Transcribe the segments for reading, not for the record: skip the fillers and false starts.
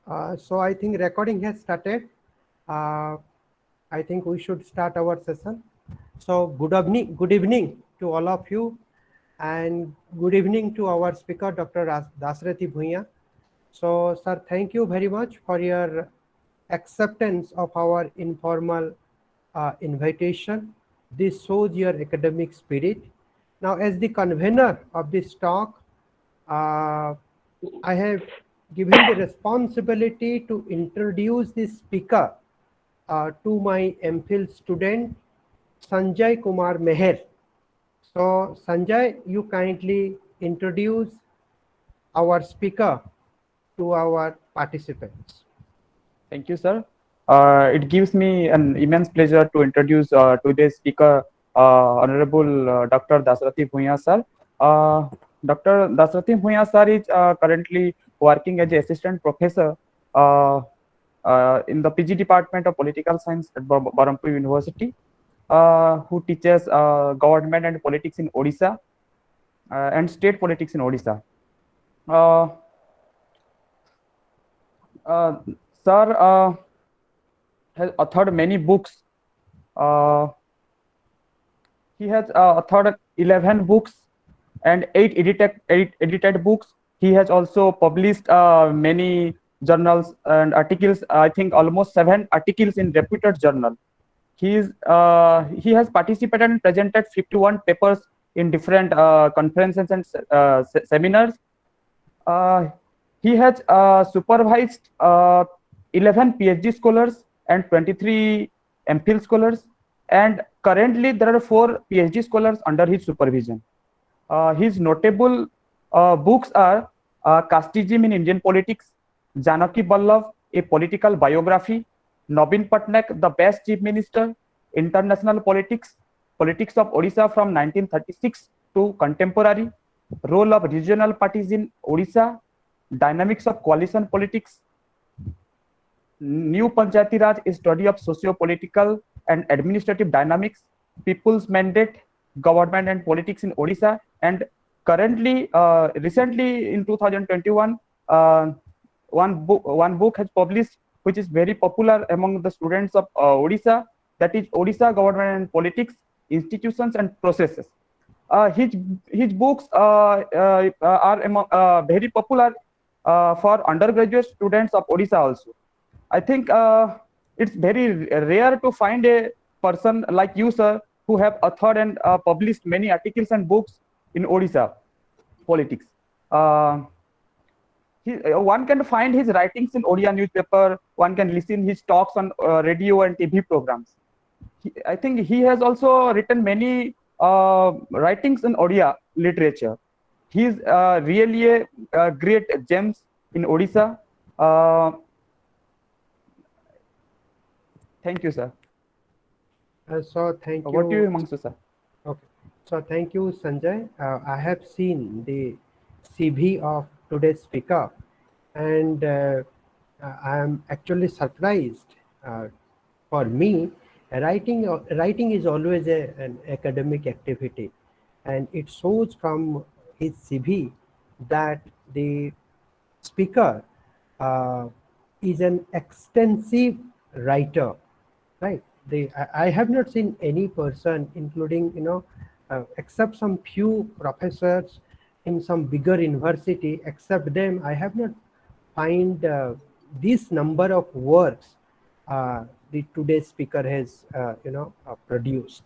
So I think recording has started. Uh, I think we should start our session. So good evening to all of you, and good evening to our speaker, Dr. Dasarathi Bhuyan. So, sir, thank you very much for your acceptance of our informal invitation. This shows your academic spirit. Now, as the convener of this talk, uh, I have given the responsibility to introduce the speaker to my MPhil student, Sanjay Kumar Meher. So, Sanjay, you kindly introduce our speaker to our participants. Thank you, sir. It gives me an immense pleasure to introduce today's speaker, Honorable Dr. Dasarathi Bhuyan, sir. Uh, Dr. Dasarathi Bhuyan, sir, is currently working as an assistant professor uh, in the PG Department of Political Science at Berhampur University, who teaches government and politics in Odisha and state politics in Odisha. Uh, uh, Sir has authored many books. Uh, he has authored 11 books and 8 edited books. He has also published many journals and articles. I think almost 7 articles in reputed journal. He has participated and presented 51 papers in different conferences and seminars. Uh, he has supervised 11 PhD scholars and 23 MPhil scholars, and currently there are 4 PhD scholars under his supervision. His notable books are Casteism in Indian Politics, Janaki Ballabh, A Political Biography, Nabin Patnaik, The Best Chief Minister, International Politics, Politics of Odisha from 1936 to Contemporary, Role of Regional Parties in Odisha, Dynamics of Coalition Politics, New Panchayati Raj, a study of socio-political and administrative dynamics, People's Mandate, Government and Politics in Odisha, and currently, recently in 2021, one book has published which is very popular among the students of Odisha, that is Odisha Government and Politics, Institutions and Processes. His books are very popular for undergraduate students of Odisha also. I think it's very rare to find a person like you, sir, who have authored and published many articles and books in Odisha politics. Uh, one can find his writings in Odia newspaper. One can listen his talks on radio and TV programs. I think he has also written many writings in Odia literature. He is really a great gems in Odisha. Thank you, sir. So thank What do you, you. Himanshu, sir? Okay. So thank you, Sanjay. I have seen the CV of today's speaker, and I am actually surprised. For me, writing is always an academic activity, and it shows from his CV that the speaker uh, is an extensive writer, right? I have not seen any person, including except some few professors in some bigger university. Except them, I have not find this number of works the today's speaker has produced.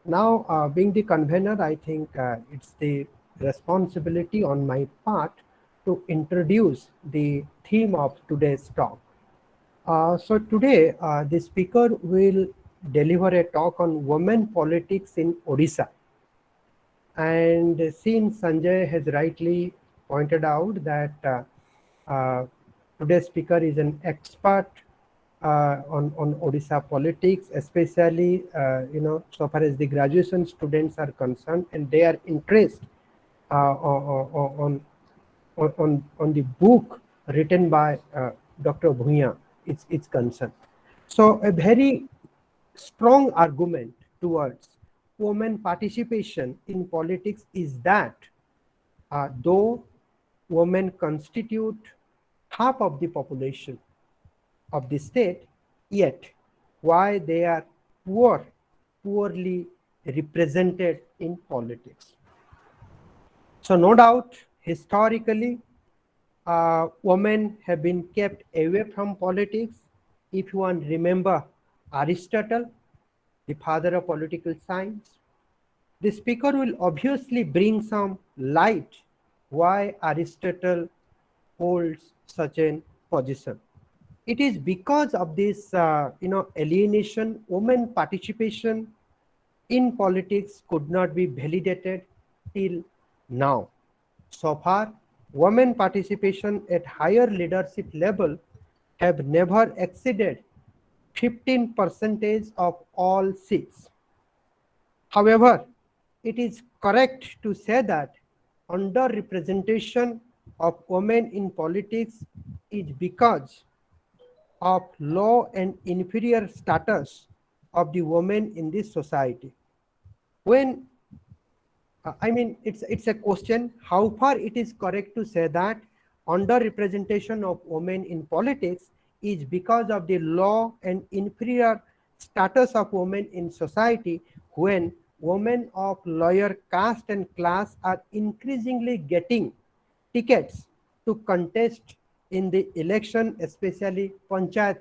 Now, being the convener, I think it's the responsibility on my part to introduce the theme of today's talk. So today, the speaker will deliver a talk on women politics in Odisha. And since Sanjay has rightly pointed out that today's speaker is an expert on Odisha politics, especially so far as the graduation students are concerned, and their interest on the book written by Dr. Bhuyan is concerned. So a very strong argument towards women participation in politics is that though women constitute half of the population of the state, yet why they are poorly represented in politics. So no doubt, historically, women have been kept away from politics. If you want remember Aristotle, the father of political science, the speaker will obviously bring some light why Aristotle holds such a position. It is because of this, alienation, women participation in politics could not be validated till now. So far, women participation at higher leadership level have never exceeded 15 percentage of all seats. However, it is correct to say that underrepresentation of women in politics is because of low and inferior status of the women in this society. When it's a question how far it is correct to say that underrepresentation of women in politics is because of the low and inferior status of women in society, when women of lower caste and class are increasingly getting tickets to contest in the election, especially panchayat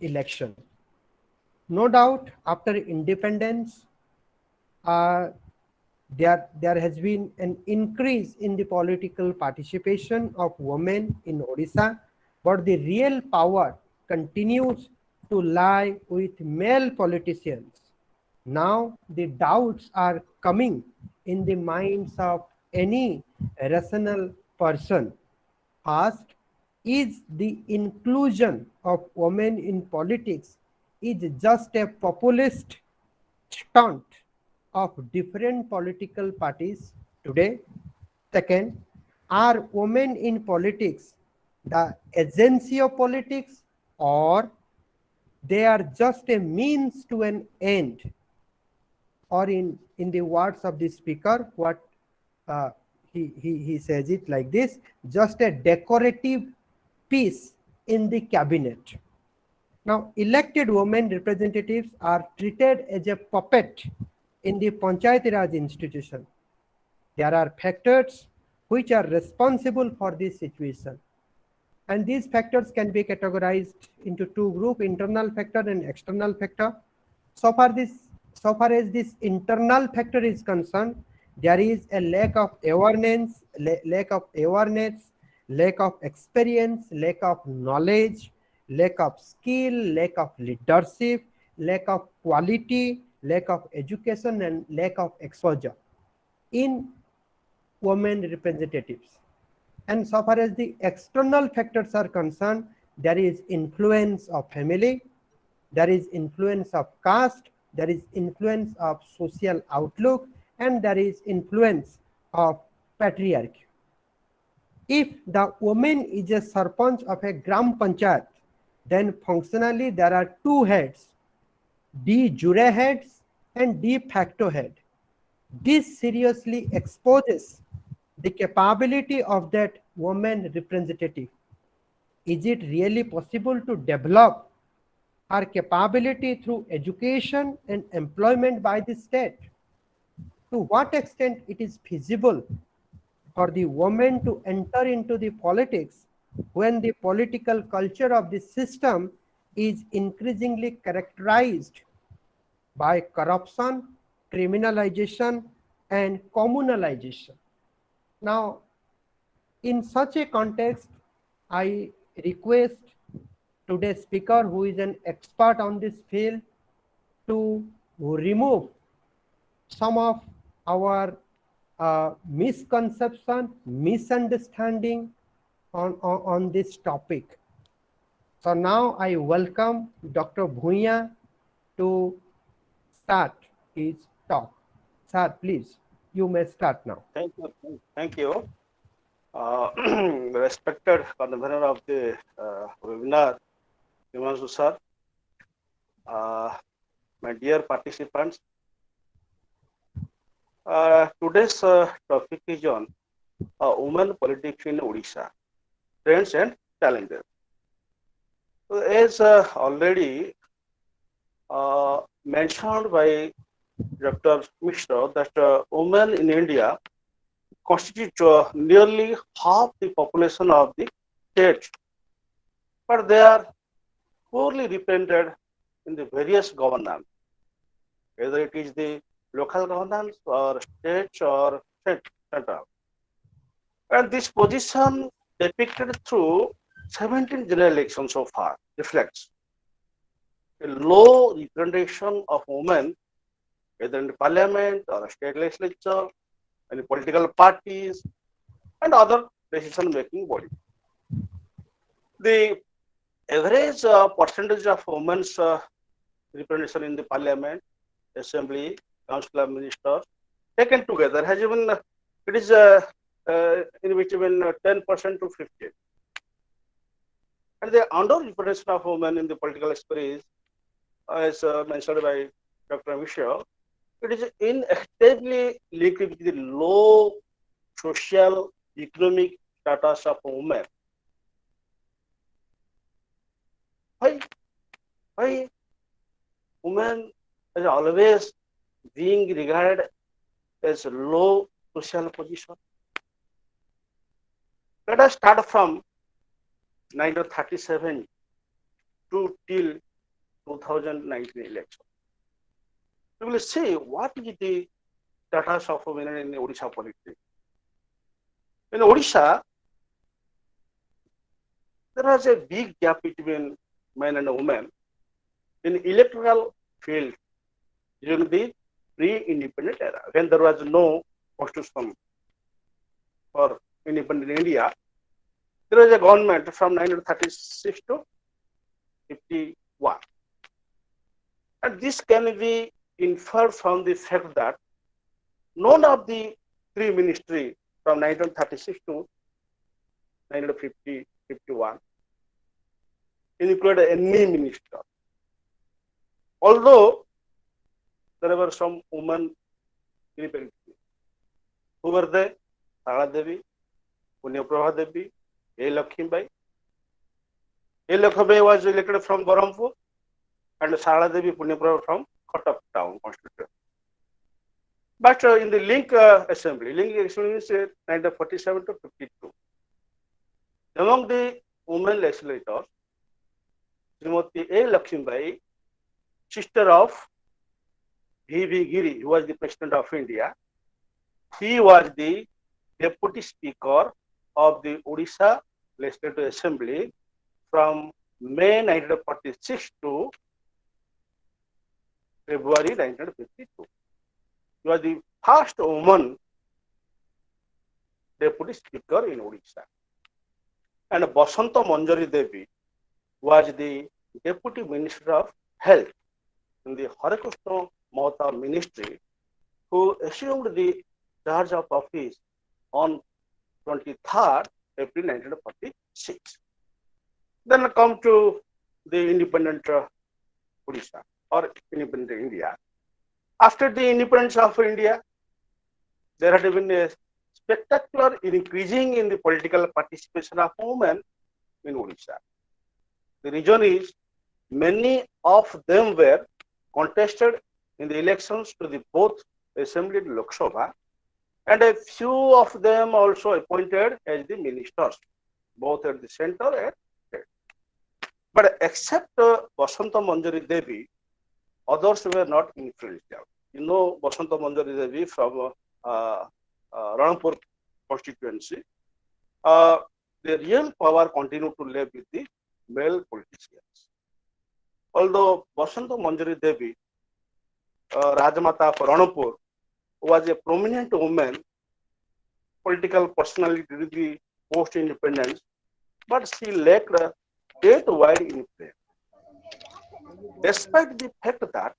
election. No doubt, after independence, uh, there has been an increase in the political participation of women in Odisha, but the real power continues to lie with male politicians. Now the doubts are coming in the minds of any rational person. First, is the inclusion of women in politics is just a populist stunt of different political parties today? Second, are women in politics the agency of politics, or they are just a means to an end? Or in the words of the speaker, what uh, he says it like this: just a decorative piece in the cabinet. Now, elected women representatives are treated as a puppet in the Panchayati Raj institution. There are factors which are responsible for this situation. And these factors can be categorized into two groups: internal factor and external factor. So far, so far as this internal factor is concerned, there is a lack of awareness, lack of experience, lack of knowledge, lack of skill, lack of leadership, lack of quality, lack of education, and lack of exposure in women representatives. And so far as the external factors are concerned, there is influence of family, there is influence of caste, there is influence of social outlook, and there is influence of patriarchy. If the woman is a sarpanch of a gram panchayat, then functionally there are two heads, de jure heads and de facto head. This seriously exposes the capability of that woman representative. Is it really possible to develop her capability through education and employment by the state? To what extent it is feasible for the woman to enter into the politics when the political culture of the system is increasingly characterized by corruption, criminalization, and communalization? Now, in such a context, I request today's speaker, who is an expert on this field, to remove some of our misconception, misunderstanding on this topic. So now I welcome Dr. Bhuyan to start his talk. Sir, please, you may start now. Thank you. Thank you. Respected convener of the webinar, Himanshu sir, my dear participants, today's topic is on women politics in Odisha. trends and challenges. So as already mentioned by Dr. Mishra, that women in India constitute nearly half the population of the state, but they are poorly represented in the various governance, whether it is the local governance or state or central. And this position depicted through 17 general elections so far reflects a low representation of women whether in the parliament or state legislature, in political parties and other decision-making bodies. The average percentage of women's representation in the parliament, assembly, council of ministers taken together has even it is in between 10% to 15%. And the underrepresentation of women in the political space, as mentioned by Dr. Mishra, it is inevitably linked with the low social economic status of women. Why? Why women is always being regarded as low social position? Let us start from 1937 to till 2019 election. We will see what is the status of women in Odisha politics. In Odisha, there was a big gap between men and women in electoral field during the pre-independent era, when there was no constitution for independent India. There was a government from 1936 to 51. And this can be inferred from the fact that none of the three ministries from 1936 to 1950-51 included any minister. Although there were some women independent who were there, Sara Devi, Punyaprabha Devi, A. Lakshmibai. A. Lakshmibai was elected from Berhampur and Sara Devi Punyaprabha from Cuttack town constituency. But in the link assembly is 1947 to 52. Among the women legislators, Srimati A. Lakshmibai, sister of V.V. Giri, who was the President of India, he was the Deputy Speaker of the Odisha Legislative Assembly from May 1946 to February 1952. She was the first woman Deputy Speaker in Odisha. And Basanta Manjari Devi was the Deputy Minister of Health in the Hare Krishna Mahata Ministry, who assumed the charge of office on 23rd April 1946. Then come to the independent Odisha or independent India. After the independence of India, there had been a spectacular increasing in the political participation of women in Odisha. The reason is many of them were contested in the elections to the both Assembly and Lok Sabha, and a few of them also appointed as the ministers, both at the center and state. But except Basanta Manjari Devi, others were not influential. You know Basanta Manjari Devi from Ranpur constituency. The real power continued to lay with the male politicians. Although Basanta Manjari Devi, Rajamata of Ranpur, was a prominent woman, political personality during the post-independence, but she lacked a statewide influence. Despite the fact that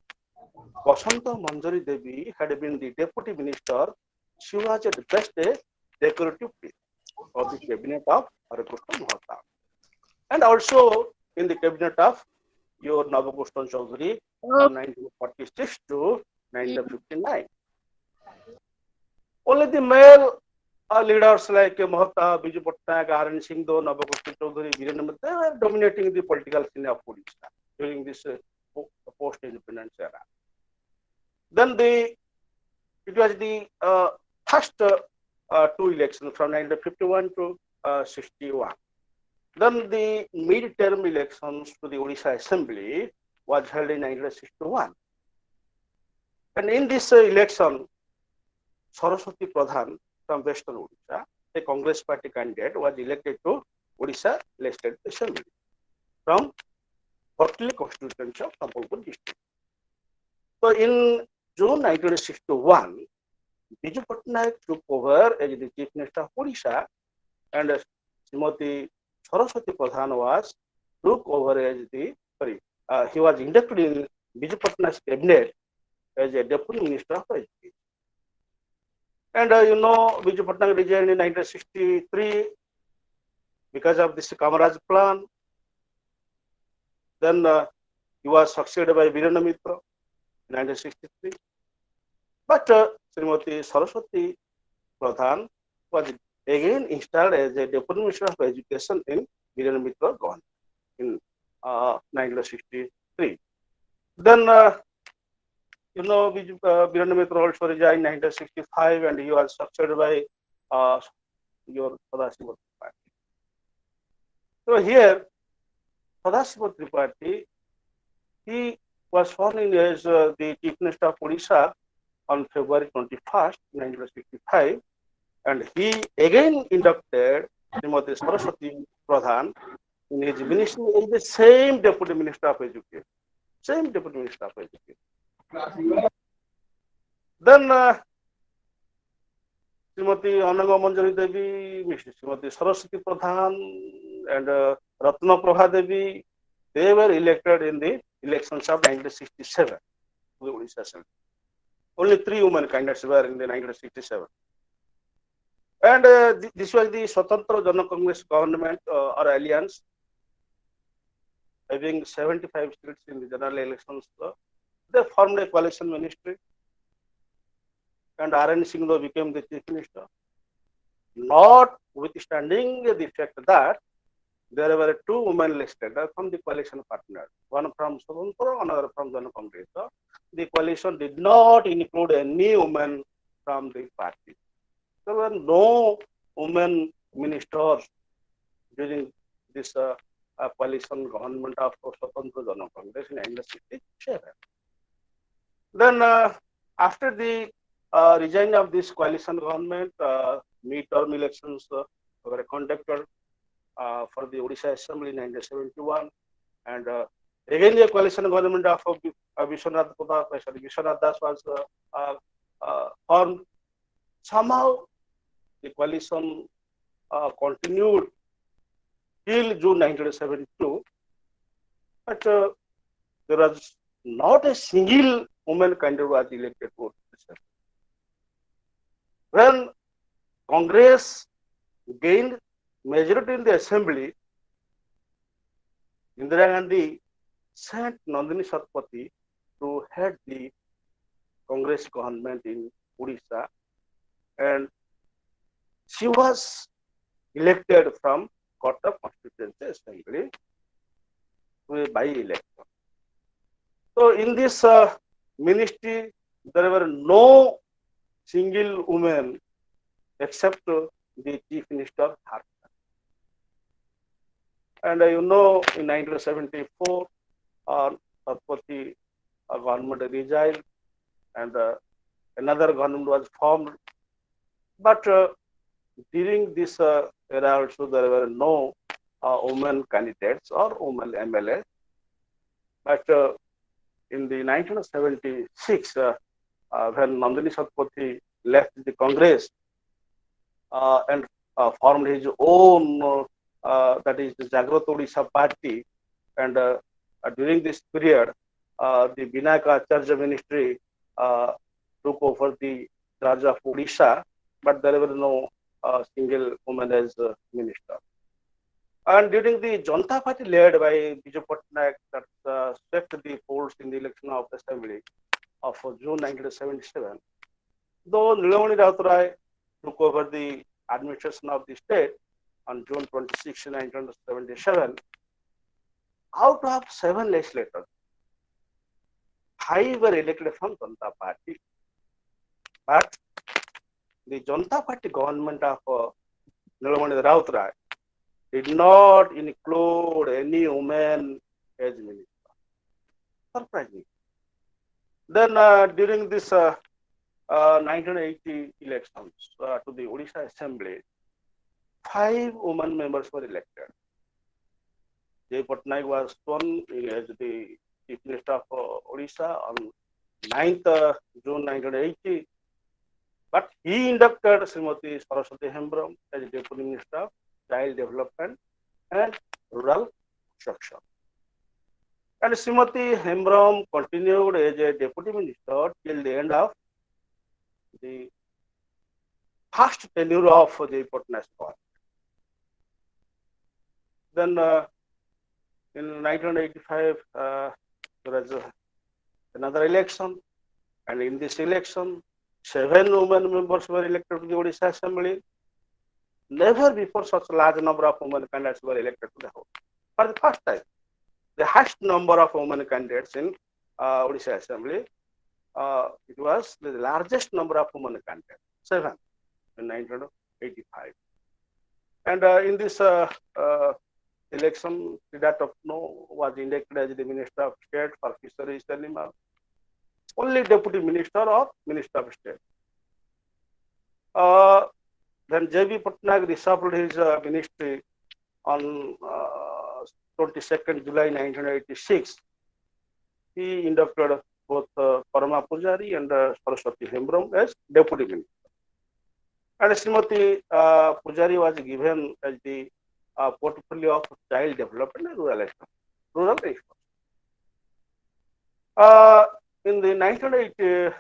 Basanta Manjari Devi had been the deputy minister, she was at best a decorative piece of the cabinet of Hare Krishna Mahata, and also in the cabinet of your Navakrishna Chaudhary from 1946 to 1959. Only the male leaders like Mohta, Biju Patnaik, R.N. Singh-Do, Navakosti Chaudhary, Virendra, they were dominating the political scene of Odisha during this post-independence era. Then it was the first two elections from 1951 to 61. Then the mid-term elections to the Odisha Assembly was held in 1961. And in this election, Saraswati Pradhan from Western Odisha, a Congress party candidate, was elected to Odisha Legislative Assembly from Bhartli constituency of Sambalpur district. So in June 1961, Biju Patnaik took over as the Chief Minister of Odisha, and Srimati Saraswati Pradhan took over as he was inducted in Biju Patnaik's cabinet as a Deputy Minister of Education. And Biju Patnaik resigned in 1963 because of this Kamaraj plan. Then he was succeeded by Virendra Mitra in 1963. But Srimati Saraswati Pradhan was again installed as a Deputy Minister of Education in Virendra Mitra government in 1963. Then Virendra Mitra also resigned in 1965, and he was succeeded by your Sadasiva Tripathi. So here, Sadasiva Tripathi, he was sworn in as the Chief Minister of Odisha on February 21st, 1965, and he again inducted Srimati Saraswati Pradhan in his ministry as the same Deputy Minister of Education. Same Deputy Minister of Education. Then Srimati Ananga Manjari Devi, Srimati Saraswati Pradhan, and Ratna Prabha Devi, they were elected in the elections of 1967 to the Odisha Assembly. Only 3 women candidates were in the 1967. And this was the Swatantra Jana Congress government or alliance, having 75 seats in the general elections. They formed a coalition ministry, and R.N. Singh became the Chief Minister, notwithstanding the fact that there were 2 women listed from the coalition partners, one from Swatantra, another from Jana Congress. The coalition did not include any women from the party. There were no women ministers during this coalition government of Swatantra Jana Congress in 1967. Then after the resign of this coalition government, mid-term elections were conducted for the Odisha Assembly in 1971, and again the coalition government of Vishwanath Das was formed. Somehow the coalition continued till June 1972, but there was not a single woman candidate was elected to Odisha. When Congress gained majority in the assembly, Indira Gandhi sent Nandini Satpathy to head the Congress government in Odisha, and she was elected from Kota Constituency Assembly to a by-election. So in this ministry, there were no single woman except the Chief Minister herself. And in 1974, Satpathy government resigned, and another government was formed. But during this era also, there were no women candidates or women MLAs. But in the 1976, when Nandini Satpathy left the Congress and formed his own, that is the Jagrata Odisha party, and during this period, the Vinayaka Acharya ministry took over the Raj of Odisha, but there were no single woman as minister. And during the Janata Party led by Biju Patnaik that swept the polls in the election of the assembly of June 1977, though Nilamani Rautaraya took over the administration of the state on June 26, 1977, out of 7 legislators, 5 were elected from Janata Party. But the Janata Party government of Nilamani Rautra did not include any woman as minister. Surprising. Then during this 1980 elections to the Odisha Assembly, 5 women members were elected. J. Patnaik was sworn as the Chief Minister of Odisha on 9th June 1980, but he inducted Srimati Saraswati Hembram as Deputy Minister of Child Development and Rural Construction. And Srimati Hembram continued as a Deputy Minister till the end of the first tenure of the Patnaik's government. Then in 1985, there was another election, and in this election, 7 women members were elected to the Odisha Assembly. Never before such a large number of women candidates were elected to the House. For the first time, the highest number of women candidates in Odisha Assembly, it was the largest number of women candidates, 7 in 1985. And in this election, Siddhartha was elected as the Minister of State for Fisheries and Animals, only Deputy Minister or Minister of State. Then J.B. Patnaik reshuffled his ministry on 22nd July 1986. He inducted both Parama Pujari and Saraswati Hembram as Deputy Minister. And Srimati Pujari was given as the portfolio of Child Development and Rural Affairs. In the 1980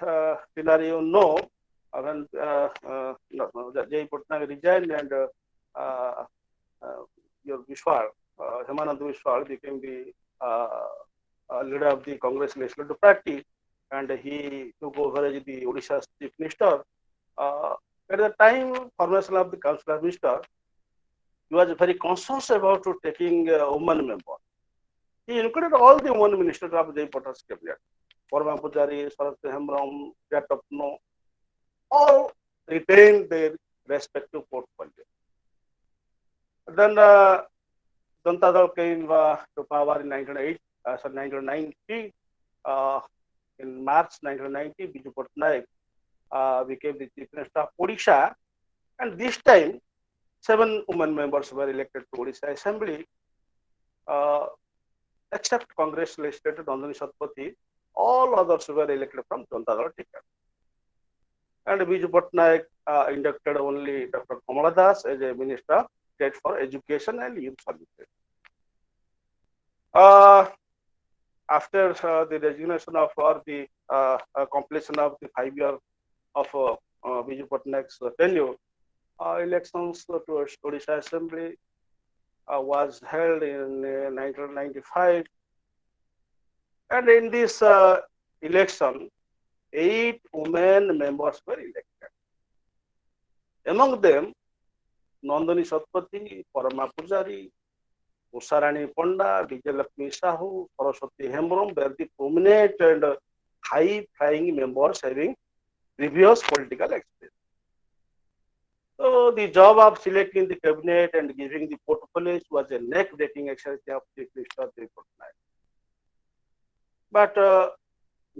scenario, when J. Patnaik resigned and your Vishwal, Hemanand Vishwal became the leader of the Congress Legislative Party, and he took over as the Odisha Chief Minister. At the time formation of the Council of Ministers, he was very conscious about taking a woman member. He included all the women ministers of the Patnaik's cabinet. Parama Pujari, Saraswati Hembram, Siddhartha, all retained their respective portfolio. Then Janata Dal came to power in 1990. In March 1990, Biju Patnaik became the Chief Minister of Odisha, and this time 7 women members were elected to Odisha Assembly, except Congress legislator Nandini Satpathy. All others were elected from Janata Dal ticket. And Biju Patnaik inducted only Dr. Kamala Das as a Minister of State for Education and Youth Services. After the resignation of or the completion of the 5 years of Biju Patnaik's tenure, elections to Odisha Assembly was held in 1995, and in this election, 8 women members were elected. Among them, Nandini Satpathy, Parama Pujari, Usarani Ponda, Vijayalakshmi Sahu, Saraswati Hembram were the prominent and high-flying members having previous political experience. So the job of selecting the cabinet and giving the portfolios was a neck-breaking exercise of Chief Minister J. Patnaik. But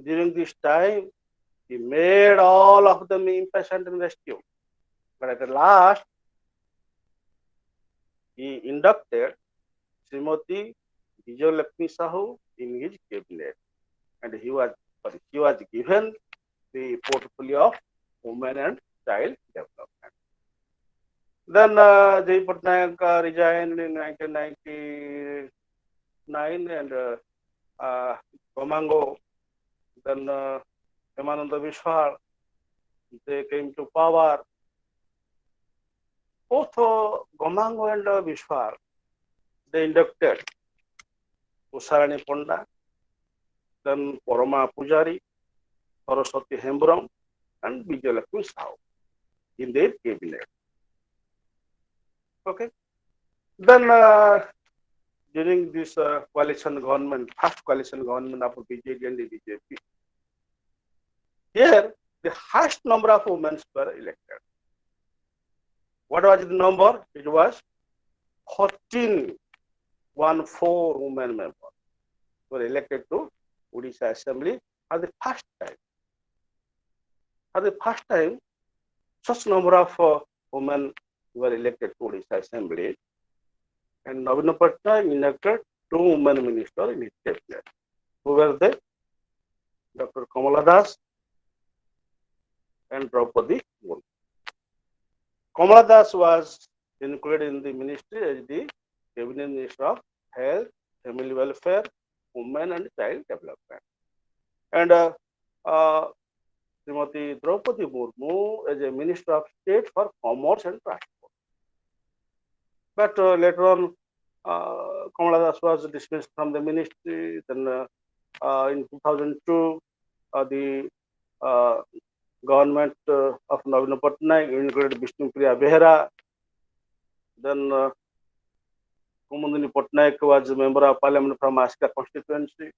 during this time, he made all of them impatient and rescue. But at the last, he inducted Srimati Vijayalakshmi Sahu in his cabinet, and he was given the portfolio of Women and Child Development. Then J. Patnaik resigned in 1999, and Gomango, then Hemananda Vishwal, they came to power. Both Gomango and Vishwal, they inducted Usarani Ponda, then Parama Pujari, Saraswati Hembram, and Vijayalakshmi Sahu in their cabinet. Okay. Then during this coalition government, first coalition government of BJD and the BJP, here the highest number of women were elected. What was the number? It was 14 women members were elected to Odisha Assembly for the first time. For the first time, such number of women were elected to Odisha Assembly, and Navina Patnaik elected 2 women ministers in his cabinet. Who were they? Dr. Kamala Das and Draupadi Murmu. Kamala Das was included in the ministry as the cabinet minister of Health, Family Welfare, Women and Child Development. And Srimati Draupadi Murmu as a Minister of State for Commerce and Transport. But later on, Kamala Das was dismissed from the ministry. Then in 2002, the government of Navina Patnaik included Vishnupriya Behera. Then Kumundini Patnaik was a member of parliament from Aska constituency.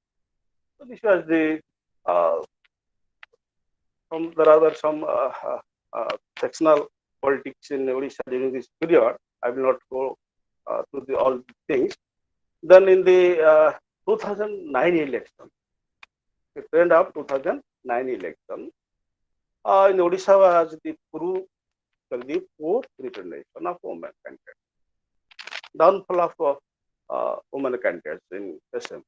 So this was the there are some sectional politics in Odisha during this period. I will not go through all the things. Then in the 2009 election, the trend of 2009 election, in Odisha was the fourth representation of women candidates. Downfall of women candidates in Assembly.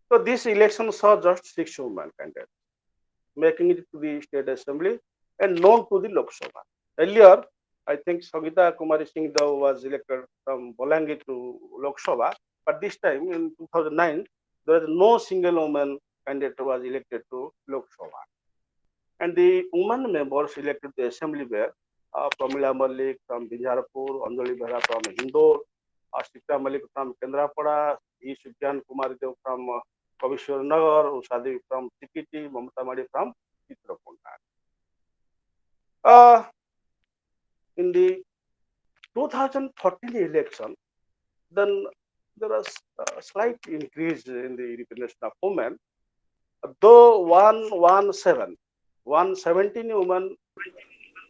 So this election saw just 6 women candidates, making it to the State Assembly and known to the Lok Sabha. Earlier, I think Sagita Kumari Singh Dev was elected from Bolangi to Lok Sabha, but this time in 2009, there was no single woman candidate was elected to Lok Sabha. And the women members elected to the Assembly were Pramila Malik from Binjarpur, Anjali Behra from Indore, Ashika Malik from Kendrapada, E. Sujjan Kumar Dev from Kavishwar Nagar, Usadi from Tikiti, Mamata Madi from Chitrakonda. In the 2014 election, then there was a slight increase in the representation of women, though 117 women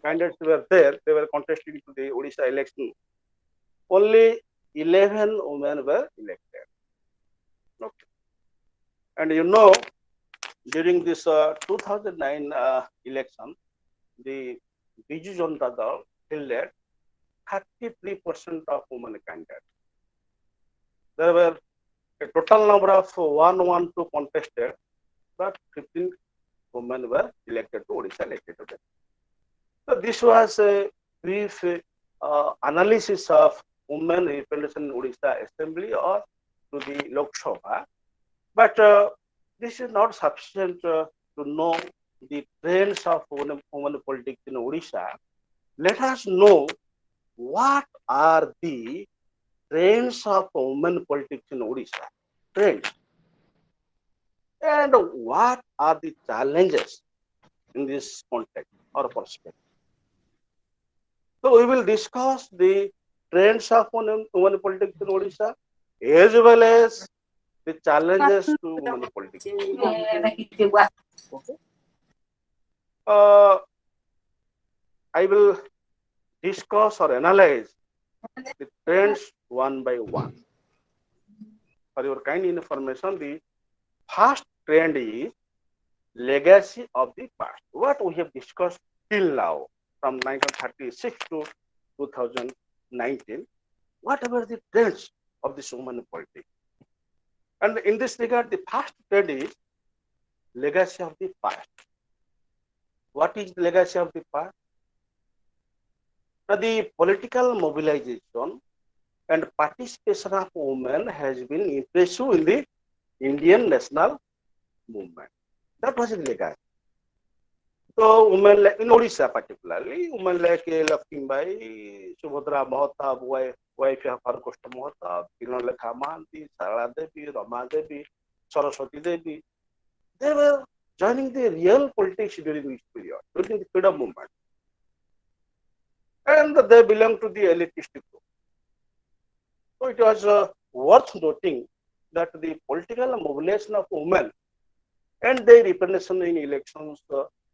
candidates were there, they were contesting to the Odisha election. Only 11 women were elected. Okay. And you know, during this 2009 election, the Biju Janata Dal fielded 33% of women candidates. There were a total number of 112 contested, but 15 women were elected to Odisha legislature. So this was a brief analysis of women representation in Odisha Assembly or to the Lok Sabha. But this is not sufficient to know the trends of women politics in Odisha. Let us know what are the trends of women politics in Odisha. Trends. And what are the challenges in this context or perspective. So we will discuss the trends of women politics in Odisha as well as the challenges to women politics. Okay. I will discuss or analyze the trends one by one. For your kind information, the first trend is legacy of the past. What we have discussed till now, from 1936 to 2019, what were the trends of this women politics? And in this regard, the first trend is legacy of the past. What is the legacy of the past? Now, the political mobilization and participation of women has been impressive in the Indian national movement. That was a legacy. So, women like in Orissa particularly, women like Lakshmibai, Subhadra Mahatab, wife of Harkosta Mahatab, Lekha Mahanti, Sarala Devi, Rama Devi, Saraswati Devi, they were joining the real politics during this period, during the freedom movement. and they belong to the elitistic group. So it was worth noting that the political mobilization of women and their representation in elections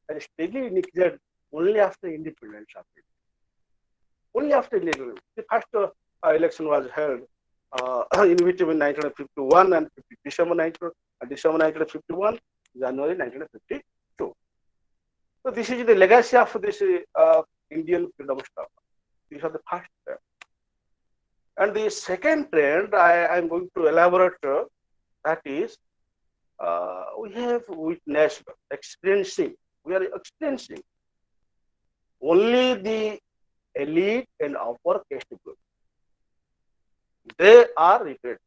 has steadily increased only after independence of it. Only after independence. The first election was held in between 1951 and December 1951, January 1952. So this is the legacy of this Indian freedom struggle. These are the first trend. And the second trend I am going to elaborate that is we have witnessed, we are experiencing only the elite and upper caste group. They are repaid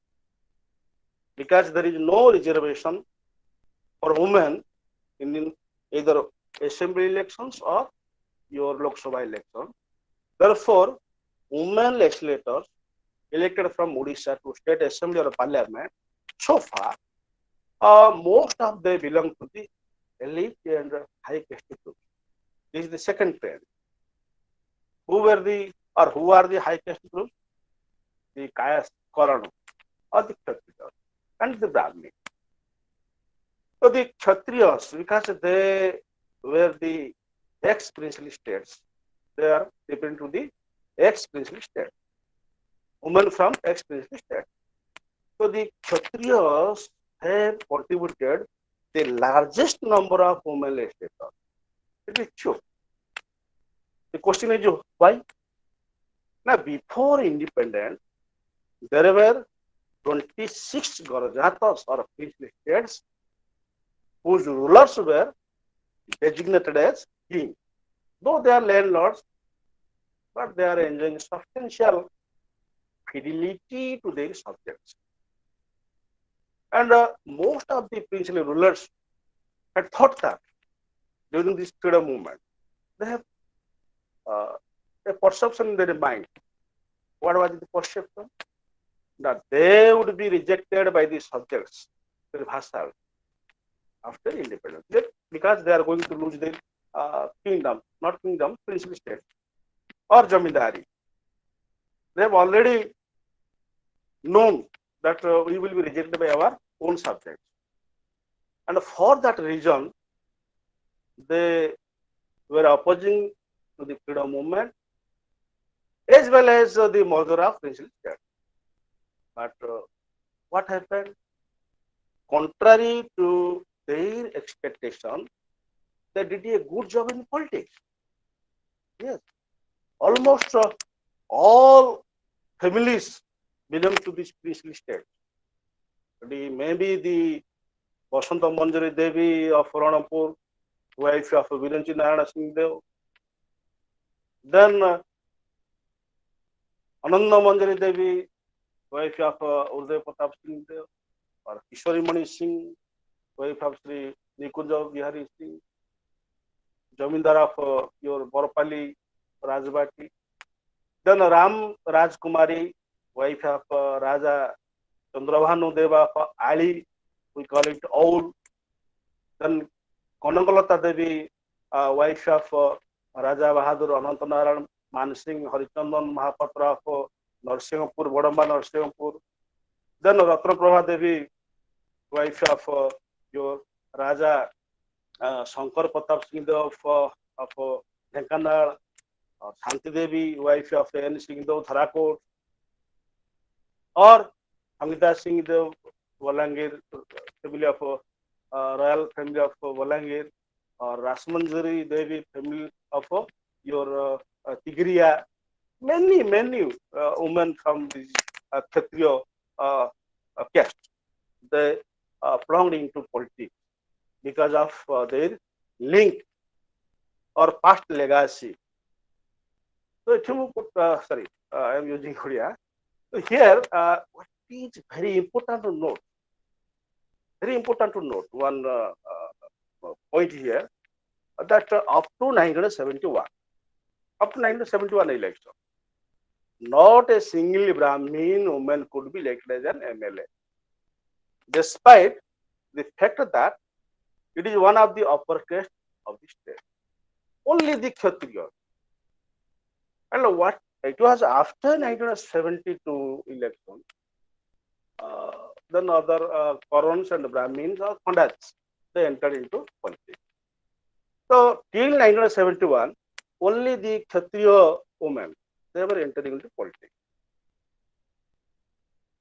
because there is no reservation for women in either assembly elections or your Lok Sabha election. Therefore, women legislators elected from Odisha to state assembly or parliament, so far, most of them belong to the elite and high caste groups. This is the second trend. Who are the high caste groups? The Kayas, Koranu, or the Kshatriyas, and the Brahmin. So the Kshatriyas, because they were the ex-princely states, they are different to the ex-princely states. Women from ex-princely states. So the Kshatriyas have contributed the largest number of women legislators. It is true. The question is why? Now, before independence, there were 26 Garajatas or princely states whose rulers were designated as king. Though they are landlords, but they are enjoying substantial fidelity to their subjects. And most of the princely rulers had thought that during this freedom movement, they have a perception in their mind. What was the perception? That they would be rejected by the subjects, their vassals, after independence, because they are going to lose their kingdom, not kingdom, princely state, or jamindari. They have already known that we will be rejected by our own subjects. And for that reason, they were opposing to the freedom movement as well as the merger of princely state. But what happened? Contrary to their expectation, they did a good job in politics. Yes, almost all families belong to this princely state. Maybe the Basanta Manjari Devi of Ranapur, wife of Viranchi Narayana Singh Dev. Then Ananda Manjari Devi, wife of Uday Pratap Singh Dev, or Kishori Mani Singh, wife of Sri Nikunja Bihari Singh, Jamindar of your Borpali Rajbati. Then Ram Rajkumari, wife of Raja Chandrabhanu Deva of Ali, we call it Oul. Then Konangalata Devi, wife of Raja Bahadur Anantanarayan Mansingh Harichandan Mahapatra of Narsinghpur, Bodamba Narsinghpur. Then Ratnaprabha Devi, wife of your Raja Shankar Pratap Singh Dev of Dhenkanal, Shanti Devi, wife of N. Singh Dev Dharakot, or Amita Singh Dev Volangir, family of royal family of Volangir, or Rasmanjari Devi, family of your Tigriya. Many women from this Kshatriya caste, they belonged into politics because of their link or past legacy. So, if you put, sorry, I am using Korea. So here, what is very important to note, one point here, that up to 1971 election, not a single Brahmin woman could be elected as an MLA, despite the fact that it is one of the upper caste of the state. Only the Kshatriyas. And what it was after 1972 election, then other Korons and Brahmins or Khandats, they entered into politics. So till 1971, only the Kshatriya women, they were entering into politics.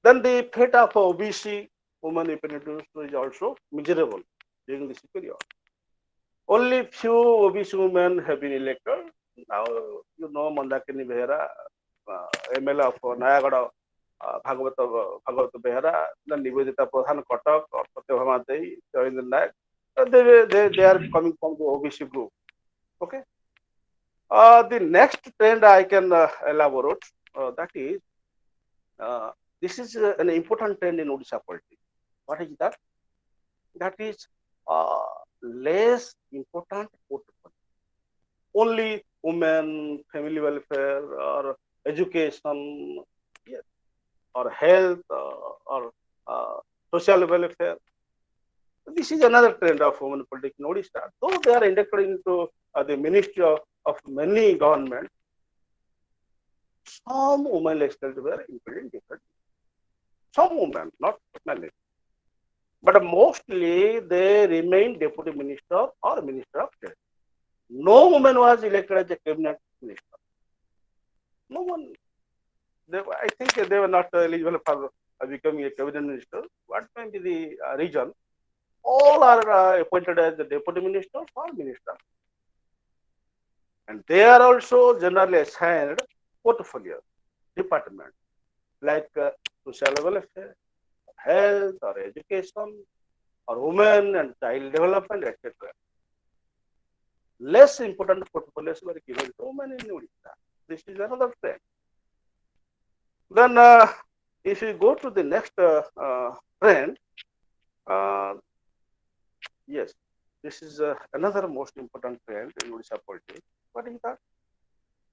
Then the fate of OBC women representatives is also miserable during this period. Only few OBC women have been elected. Now, you know, Mandakini Behera, ML of Nayagada, Bhagavata Behera, then Nivedita Pradhan Kotak, or Fateh Dei, join the Nayak. They are coming from the OBC group. Okay. The next trend I can elaborate, that is, this is an important trend in Odisha politics. What is that? That is less important portfolio. Only women, family welfare, or education, yes, or health, or social welfare. This is another trend of women politics in Odisha. Though they are inducted into the ministry of many governments, some women legislators were included in different. Some women, not many. But mostly they remain deputy minister or minister of state. No woman was elected as a cabinet minister. No one. I think they were not eligible for becoming a cabinet minister. What may be the reason? All are appointed as the deputy minister or minister. And they are also generally assigned portfolio, department, like social welfare, health or education, or women and child development, etc. Less important portfolios were given to women in Odisha. This is another trend. Then, if you go to the next trend, uh, yes, this is another most important trend in Odisha politics. What is that?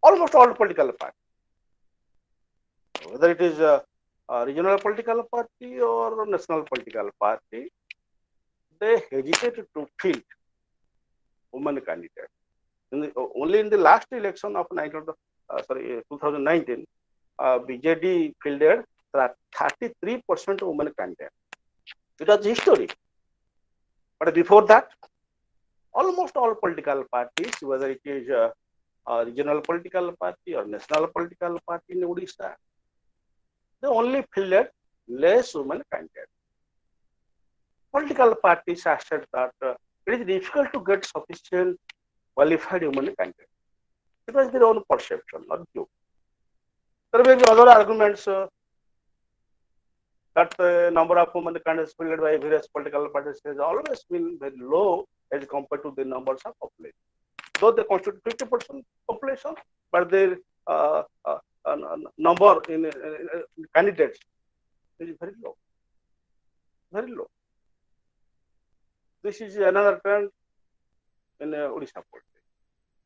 Almost all political parties, whether it is a regional political party or national political party, they hesitated to field women candidates. Only in the last election of 2019, BJD fielded 33% women candidates. It was historic. But before that, almost all political parties, whether it is a regional political party or national political party in Odisha, they only fielded less women candidates. Political parties have said that it is difficult to get sufficient qualified women candidates. It was their own perception, not view. There may be other arguments that the number of women candidates fielded by various political parties has always been very low as compared to the numbers of population. Though they constitute 50% population, but their number in candidates is very low. Very low. This is another trend in Odisha politics.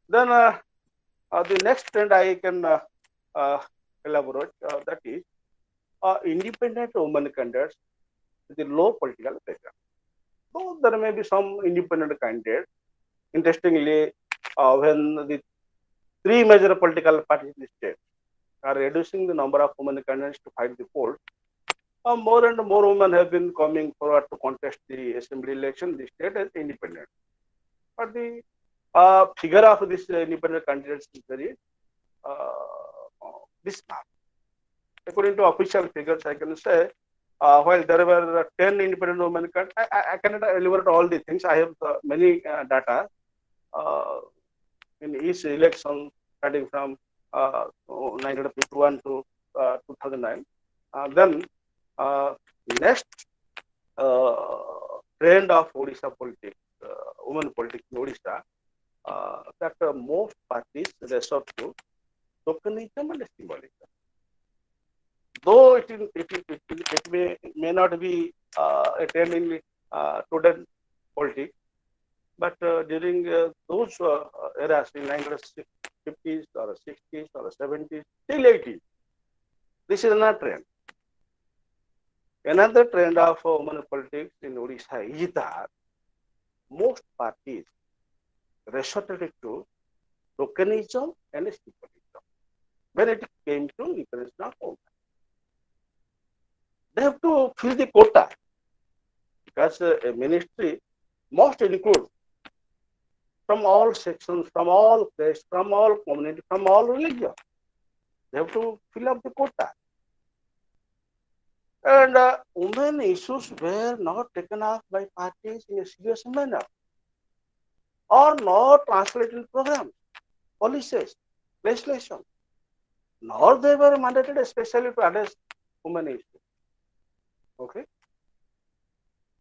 Then the next trend I can elaborate, that is independent women candidates with a low political background. So there may be some independent candidates. Interestingly, when the three major political parties in the state are reducing the number of women candidates to fight the polls, more and more women have been coming forward to contest the assembly election in the state as independent. But the figure of this independent candidates is very dismal. According to official figures, I can say, while there were 10 independent women, I cannot elaborate all the things. I have many data in each election starting from 1951 to 2009. Then next trend of Odisha politics, women politics in Odisha, that most parties resort to tokenism and symbolism. Though it may not be a trend in student politics, but during those eras in 1950s or 60s or 70s till 80s, this is another trend. Another trend of women politics in Odisha is that most parties resorted to tokenism and symbolism. when it came to representation of women. They have to fill the quota because a ministry must include from all sections, from all castes, from all community, from all religion. They have to fill up the quota. And women issues were not taken up by parties in a serious manner or not translated in programs, policies, legislation, nor they were mandated especially to address women issues. Okay.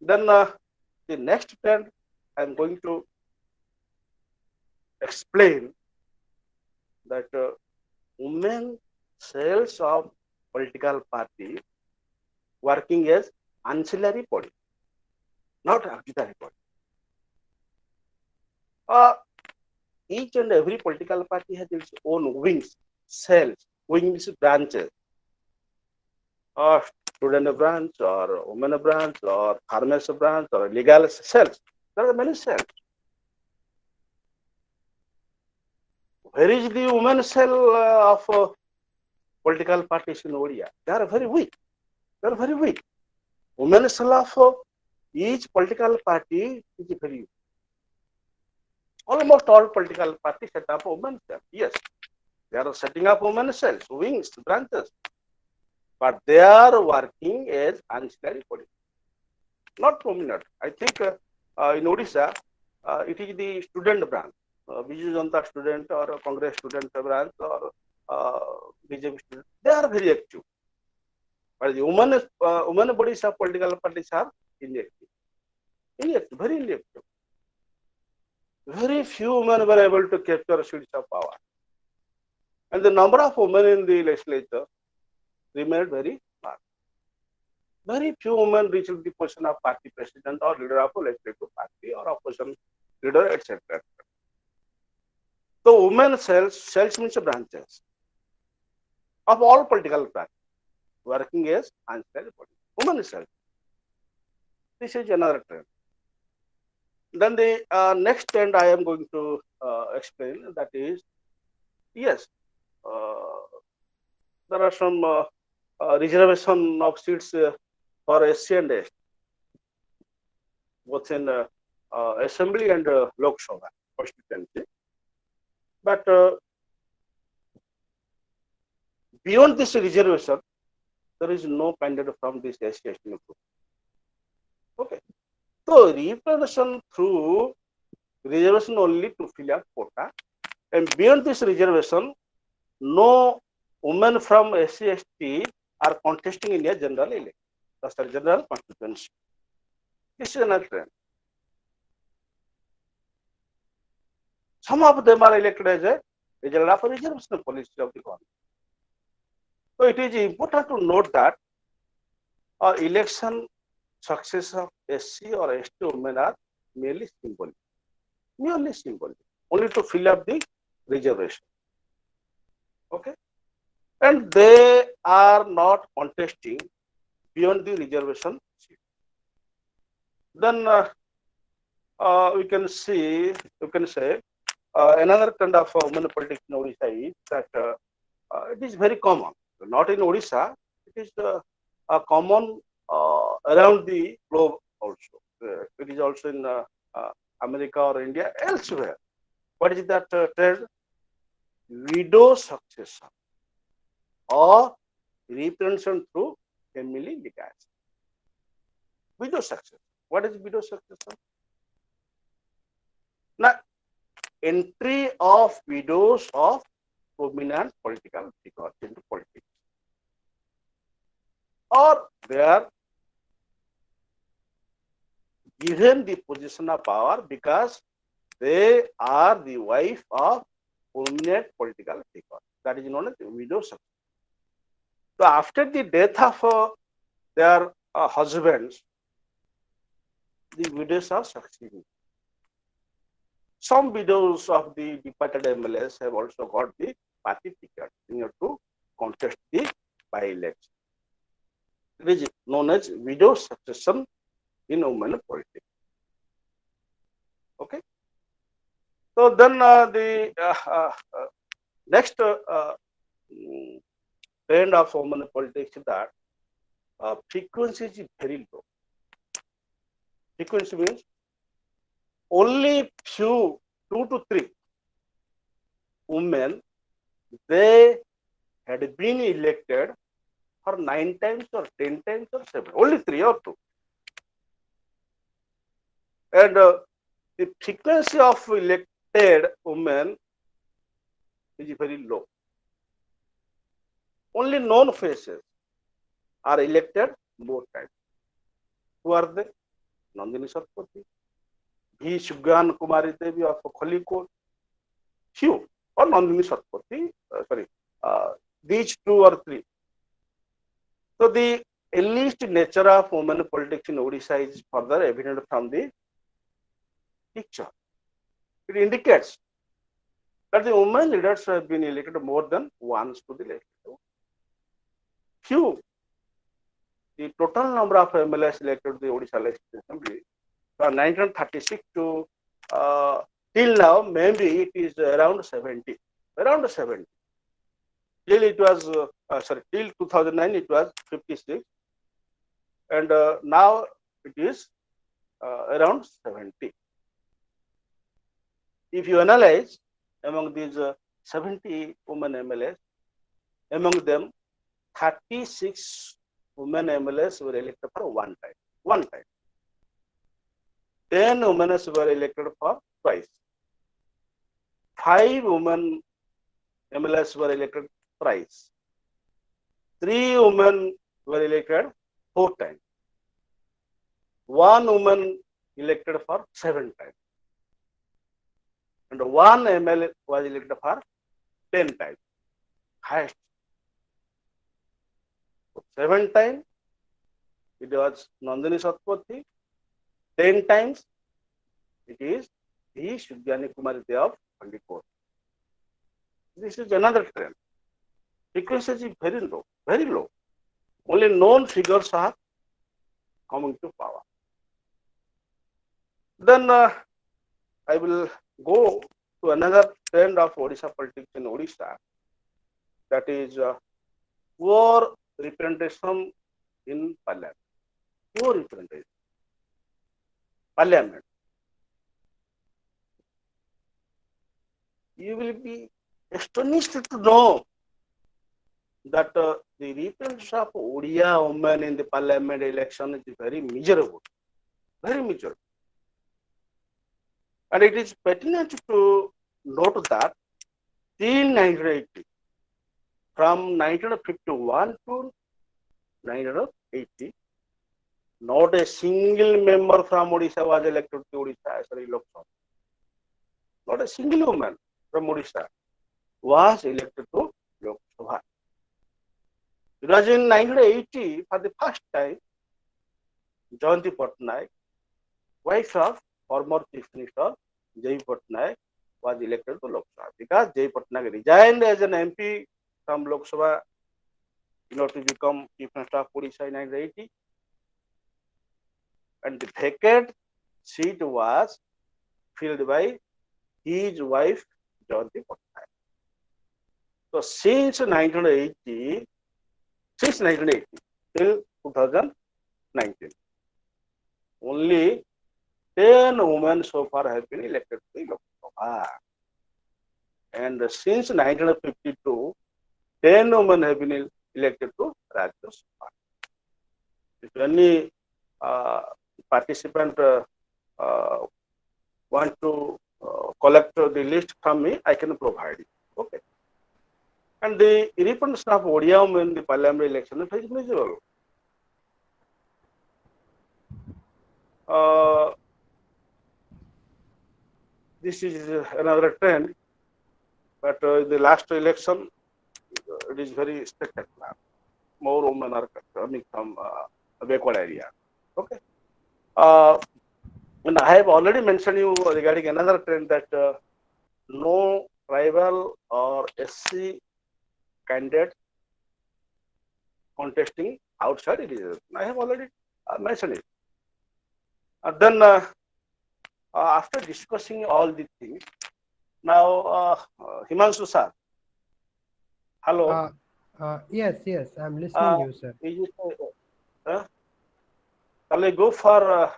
Then the next trend I'm going to explain that women cells of political party working as ancillary body, not auxiliary body. Each and every political party has its own wings, cells, wings, branches. Student branch or women branch or farmers branch or legal cells. There are many cells. Where is the women cell of political parties in Odisha? They are very weak. They are very weak. Women cell of each political party is very weak. Almost all political parties set up women cells. Yes, they are setting up women cells, wings, branches, but they are working as ancillary body, not prominent. I think in Odisha, it is the student branch, Biju Janata student or Congress student branch or BJP student. They are very active. But the women bodies of political parties are inactive. Inactive, very inactive. Very few women were able to capture seats of power. And the number of women in the legislature remained very large. Very few women reached the position of party president or leader of a legislative party or opposition leader, etc. So women cells means branches of all political parties working as ancillary body. Women cells. This is another trend. Then the next trend I am going to explain, that is, yes, there are some reservation of seats for SC and ST, both in Assembly and Lok Sabha constituency. But beyond this reservation, there is no candidate from this SC group. Okay. So representation through reservation only to fill up quota, and beyond this reservation, no women from SC ST are contesting in a general election. That's a general constituency. This is another trend. Some of them are elected as a result of a reservation policy of the government. So it is important to note that election success of SC or ST women are merely symbolic, only to fill up the reservation. Okay, and they are not contesting beyond the reservation seat. Then we can say another kind of women politics in Odisha is that it is very common. Not in Odisha, it is common around the globe also. It is also in America or India, elsewhere. What is that trend? Widow succession or representation through family legacy. Widow succession. What is widow succession? Now, entry of widows of prominent political figures into politics, or they are given the position of power because they are the wife of prominent political figure. That is known as widow succession. So after the death of their husbands, the widows are succeeding. Some widows of the departed MLAs have also got the party ticket in order to contest the by-election. It is known as widow succession in women politics. Okay. So then the next mm, trend of women politics that frequency is very low. Frequency means only few, 2 to 3 women, they had been elected for 9 times or 10 times or 7, only 3 or 2. And the frequency of elected women is very low. Only known faces are elected more times. Who are they? Nandini Satpathy, V. Shugyan Kumari Devi of Khalikot, few, or Nandini Satpathy, sorry, uh, these 2 or 3. So the elite nature of women politics in Odisha is further evident from the picture. It indicates that the women leaders have been elected more than once to the legislature. Few, the total number of MLAs elected to the Odisha Legislative Assembly from 1936 to till now, maybe it is around 70. Around 70. Till it was, till 2009 it was 56, and now it is around 70. If you analyze among these 70 women MLAs, among them 36 women MLAs were elected for one time. One time. 10 women were elected for twice. 5 women MLAs were elected thrice. 3 women were elected 4 times. 1 woman elected for 7 times. And 1 MLA was elected for 10 times. Highest. 7 times it was Nandini Satpathy. 10 times it is V. Shudyani Kumari Dev of Pandikot. This is another trend. Frequency is very low, very low. Only known figures are coming to power. Then I will go to another trend of Odisha politics in Odisha, that is poor representation in parliament. Poor representation. Parliament. You will be astonished to know that the representation of Odia women in the parliament election is very miserable. Very miserable. And it is pertinent to note that till 1980, from 1951 to 1980, not a single member from Odisha was elected to Odisha as a Lok Sabha. Not a single woman from Odisha was elected to Lok Sabha. It was in 1980, for the first time, Jayanti Patnaik, wife of former Chief Minister Jai Patnaik, was elected to Lok Sabha, because Jai Patnaik resigned as an MP from Lok Sabha in order to become Chief Minister of Odisha in 1980. And the vacant seat was filled by his wife, Jayanti Patnaik. So since 1980 till 2019, only 10 women so far have been elected to the Lok Sabha. And since 1952, 10 women have been elected to Rajya Sabha. If any participant want to collect the list from me, I can provide it. Okay. And the representation of Odia women in the parliamentary election is very miserable. This is another trend, but in the last election, it is very spectacular. More women are coming from backward area. Okay. And I have already mentioned you regarding another trend, that no tribal or SC candidate contesting outside it is. I have already mentioned it. Then after discussing all these things, now Himanshu sir, Hello. Yes, yes, I'm listening you, sir. Is it, shall I go for?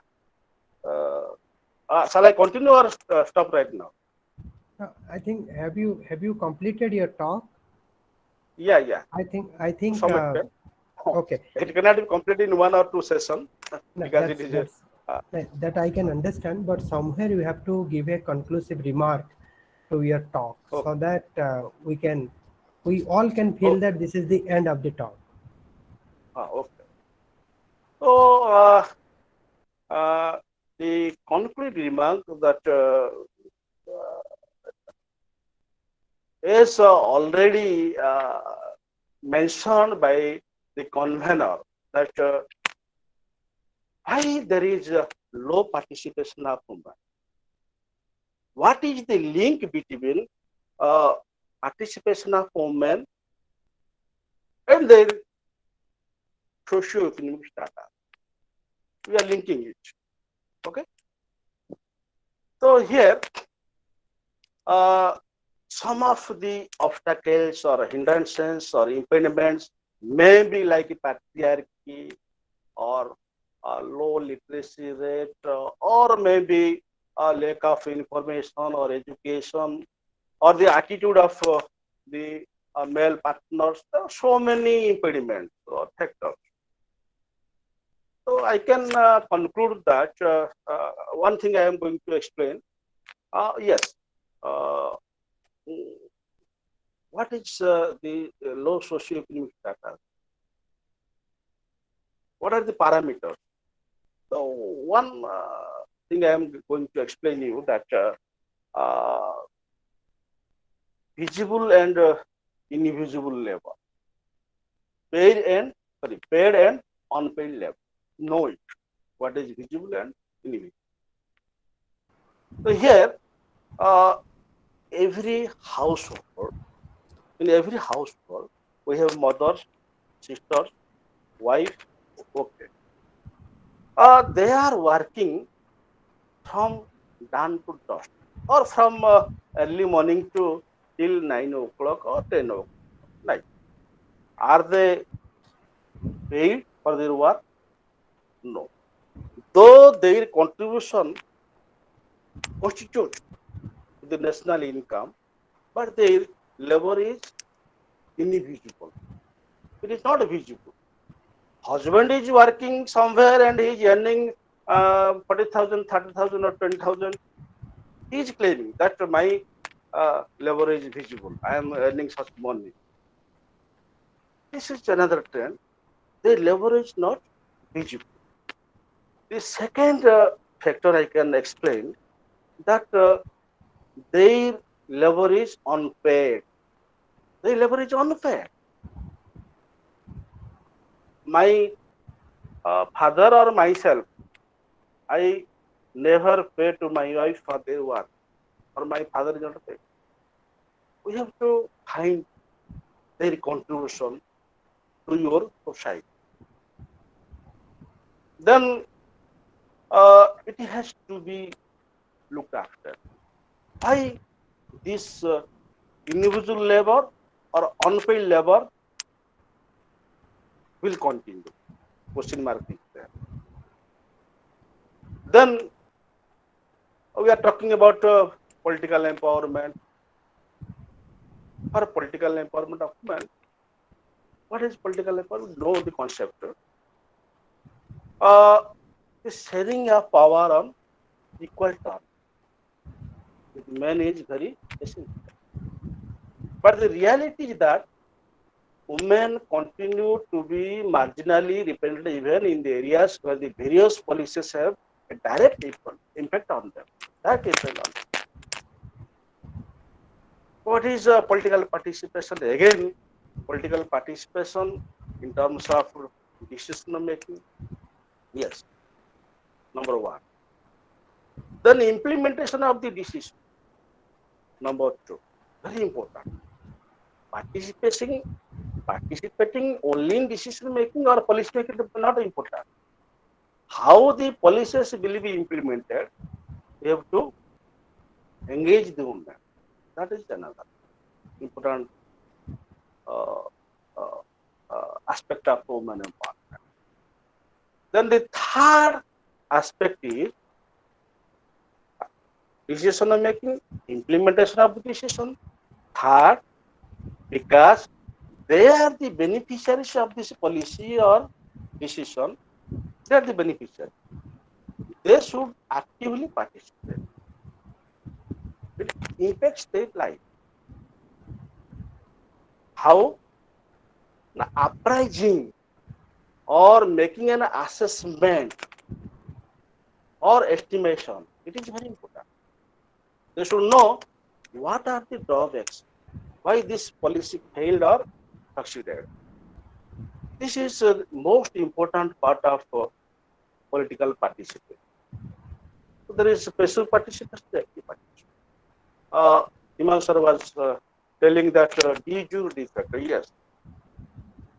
Uh, shall I continue or stop right now? I think have you completed your talk? Yeah, yeah. I think To some extent, okay. it cannot be completed in 1 or 2 sessions No, because it is a. Uh, that I can understand, but somewhere you have to give a conclusive remark to your talk okay. so that we all can feel Okay. that this is the end of the talk. Okay. So the concrete remark that is already mentioned by the convener that why there is low participation of women. What is the link between uh, participation of women and their socio-economic status? We are linking it. Okay. So here, uh, some of the obstacles or hindrances or impediments may be like patriarchy or low literacy rate, or maybe a lack of information or education, or the attitude of the male partners. There are so many impediments or factors. So I can conclude that one thing I am going to explain. Yes, uh, what is the low socioeconomic status? What are the parameters? So one thing I am going to explain you that visible and invisible labor, paid and unpaid labor. Know it. What is visible and invisible? So here, uh, every household, in every household, we have mothers, sisters, wife. Okay, they are working from dawn to dusk, or from early morning to till 9 o'clock or 10 o'clock night. Are they paid for their work? No. Though their contribution constitutes the national income, but their labor is invisible. It is not visible. Husband is working somewhere and he is earning 40,000, 30,000 or 20,000. He is claiming that my labor is visible. I am earning such money. This is another trend. Their labor is not visible. The second factor I can explain that their labor is unpaid. Their labor is unpaid. My father or myself, I never pay to my wife for their work, or my father is not paid. We have to find their contribution to your society. Then it has to be looked after. Why this individual labor or unpaid labor will continue? Question mark is there. Then we are talking about political empowerment. For political empowerment of women, what is political empowerment? Know the concept. Uh, the sharing of power on equal terms with men is very essential. But the reality is that women continue to be marginally represented even in the areas where the various policies have a direct impact on them. That is on them. What is political participation? Again, political participation in terms of decision making. Yes, number one. Then implementation of the decision. Number two, very important. Participating, participating only in decision making or policy making is not important. How the policies will be implemented, we have to engage the women. That is another important uh, uh, aspect of women empowerment. Then the third aspect is decision making, implementation of the decision. Third, because they are the beneficiaries of this policy or decision, they are the beneficiaries. They should actively participate. It impacts state life. How? Uprising or making an assessment or estimation. It is very important. They should know what are the drawbacks, why this policy failed or succeeded. This is the most important part of political participation. So there is passive participation, active participation. Himanshu was telling that de jure de facto. Yes,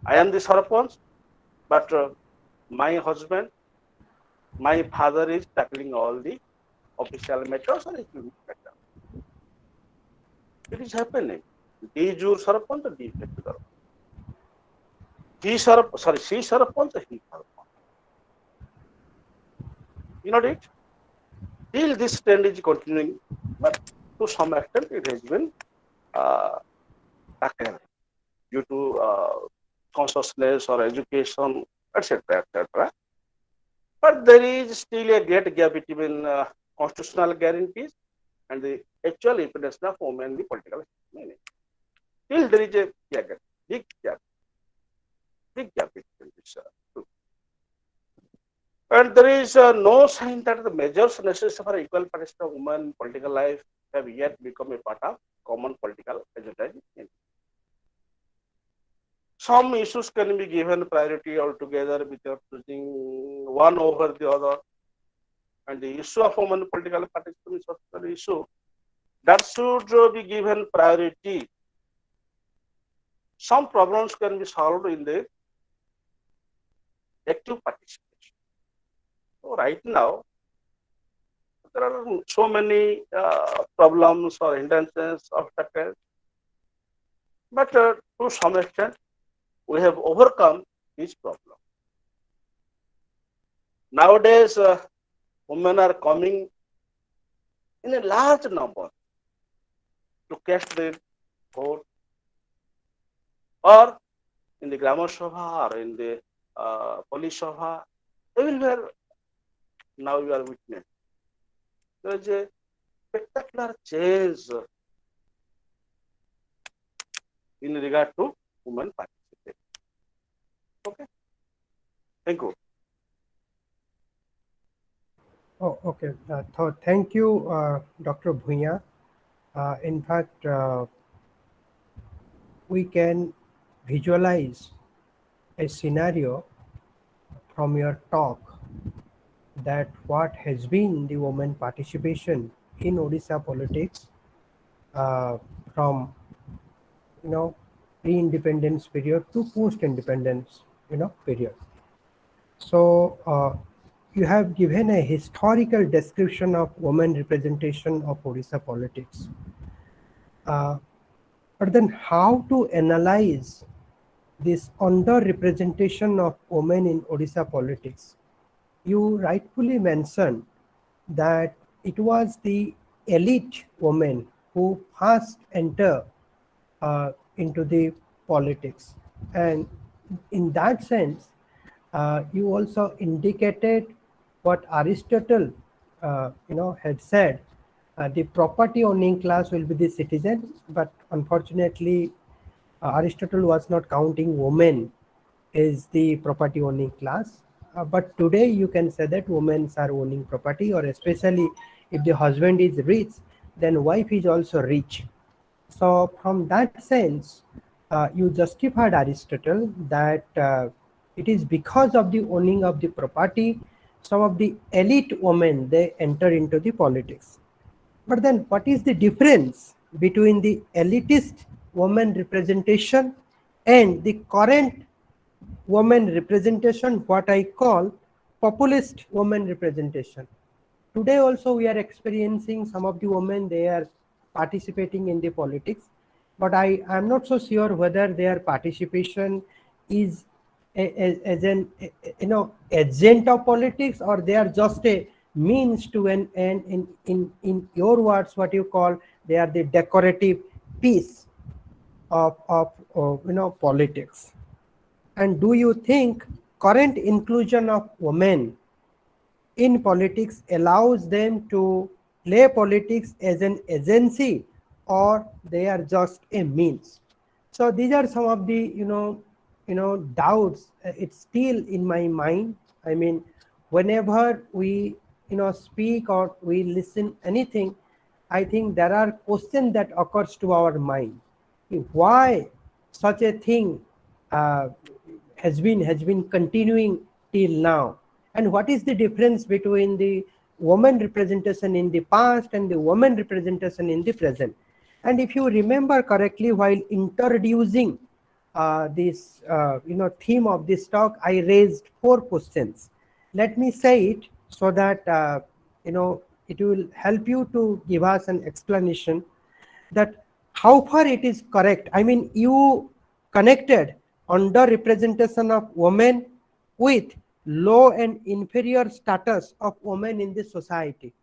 I am the sarpanch, but my husband, my father is tackling all the official matters or economic matters. It is happening. De jure sarpanch, de facto sarpanch. She sarpanch, he sarpanch. You know it? Till this trend is continuing, but to some extent it has been uh, tackled due to consciousness or education, etc., etc. But there is still a great gap between constitutional guarantees and the actual implementation of women in the political meaning. Still, there is a gap, big gap, big gap between these two. And there is no sign that the measures necessary for equal participation of women in political life have yet become a part of common political agenda. Some issues can be given priority altogether without choosing one over the other. And the issue of women political participation is such an issue that should be given priority. Some problems can be solved in the active participation. So right now, there are so many problems or hindrances, obstacles, but to some extent, we have overcome these problems. Nowadays, women are coming in a large number to cast their vote, or in the Grammar Sabha or in the Police Sabha, everywhere now you are witness. There is a spectacular change in regard to women participation. Okay, thank you. Oh, okay. Thank you, Dr. Bhuyan. In fact, we can visualize a scenario from your talk that what has been the women participation in Odisha politics uh, from pre-independence period to post-independence period. So you have given a historical description of women representation of Odisha politics. But then how to analyze this underrepresentation of women in Odisha politics? You rightfully mentioned that it was the elite women who first enter into the politics, and in that sense, you also indicated what Aristotle, had said. The property owning class will be the citizen, but unfortunately, Aristotle was not counting women as the property owning class. But today you can say that women are owning property, or especially if the husband is rich, then wife is also rich. So from that sense, you justified Aristotle that it is because of the owning of the property, some of the elite women, they enter into the politics. But then what is the difference between the elitist woman representation and the current woman representation, what I call populist woman representation? Today also we are experiencing some of the women, they are participating in the politics. but I'm not so sure whether their participation is as an agent of politics, or they are just a means to an end. In your words, what you call, they are the decorative piece of politics. And do you think current inclusion of women in politics allows them to play politics as an agency, or they are just a means? So these are some of the doubts. It's still in my mind. I mean, whenever we speak or we listen anything, I think there are questions that occurs to our mind. Why such a thing uh, has been continuing till now, and what is the difference between the woman representation in the past and the woman representation in the present? And if you remember correctly, while introducing this theme of this talk, I raised 4 questions. Let me say it so that it will help you to give us an explanation that how far it is correct. I mean, you connected under representation of women with low and inferior status of women in the society,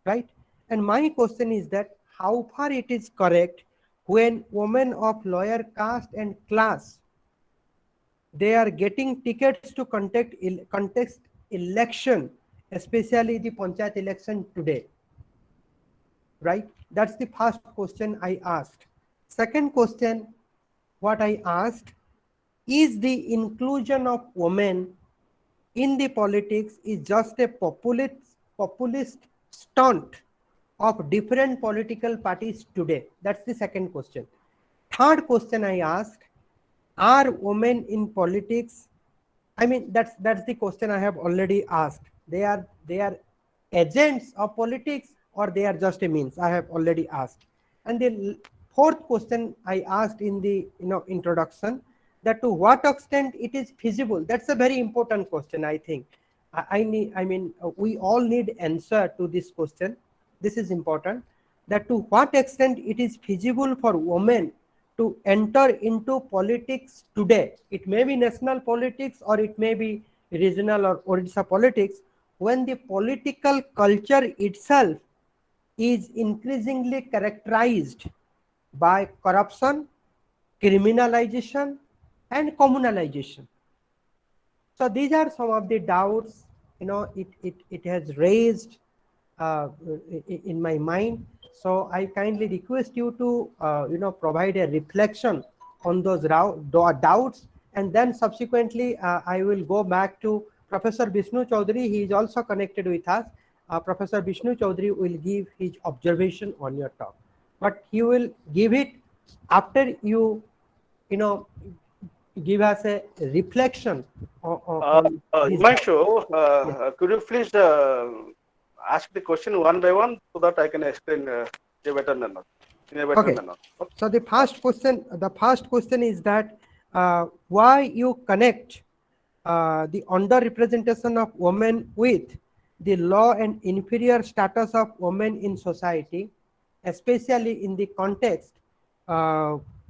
right? And my question is that how far it is correct when women of lower caste and class, they are getting tickets to contest election, especially the panchayat election today, right? That's the first question I asked. Second question, what I asked, is the inclusion of women in the politics is just a populist stunt of different political parties today? That's the second question. Third question I asked, are women in politics, I mean, that's the question I have already asked. They are agents of politics, or they are just a means? I have already asked. And the fourth question I asked in the introduction, that to what extent it is feasible. That's a very important question. I think I need. I mean, we all need answer to this question. This is important. That to what extent it is feasible for women to enter into politics today. It may be national politics, or it may be regional or Odisha politics, when the political culture itself is increasingly characterized by corruption, criminalization, and communalization. So these are some of the doubts it has raised in my mind. So I kindly request you to provide a reflection on those doubts, and then subsequently I will go back to Professor Vishnu Chaudhary. He is also connected with us. Professor Vishnu Chaudhary will give his observation on your talk, but he will give it after you know give us a reflection on this doubt. Himanshu, Yes. could you please ask the question one by one so that I can explain a better manner, in a better Okay. manner? Okay. So the first question is that why you connect the underrepresentation of women with the low and inferior status of women in society, especially in the context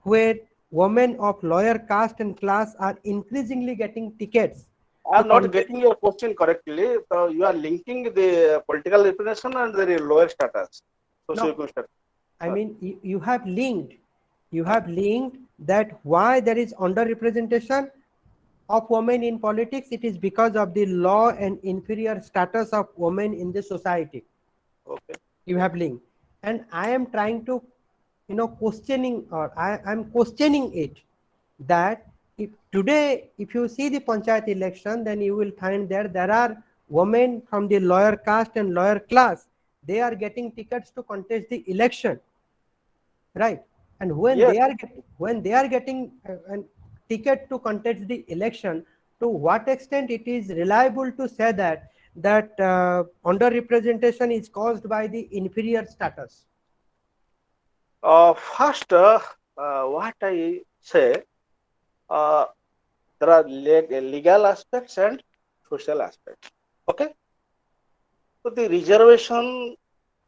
where women of lower caste and class are increasingly getting tickets I to am not contest. getting your question correctly. So you are linking the political representation and the lower status, No, socioeconomic status. I mean, you have linked that why there is underrepresentation of women in politics. It is because of the low and inferior status of women in the society. Okay. You have linked, and I am trying to, questioning, or I'm questioning it, that if today, if you see the panchayat election, then you will find there are women from the lower caste and lower class. They are getting tickets to contest the election, right? And when Yes. they are getting a ticket to contest the election, to what extent it is reliable to say that underrepresentation is caused by the inferior status? First, what I say, uh, there are legal aspects and social aspects. Okay. So the reservation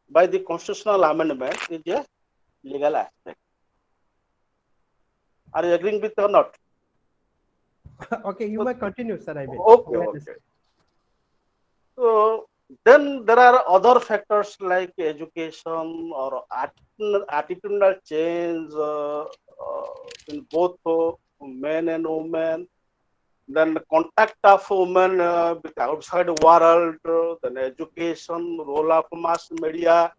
by the constitutional amendment is a legal aspect. Are you agreeing with or not? Okay, you may continue, sir. I will. Okay, We are okay. listening. So then there are other factors like education or attitudinal change in both men and women. Then the contact of women with outside world, then education, role of mass media,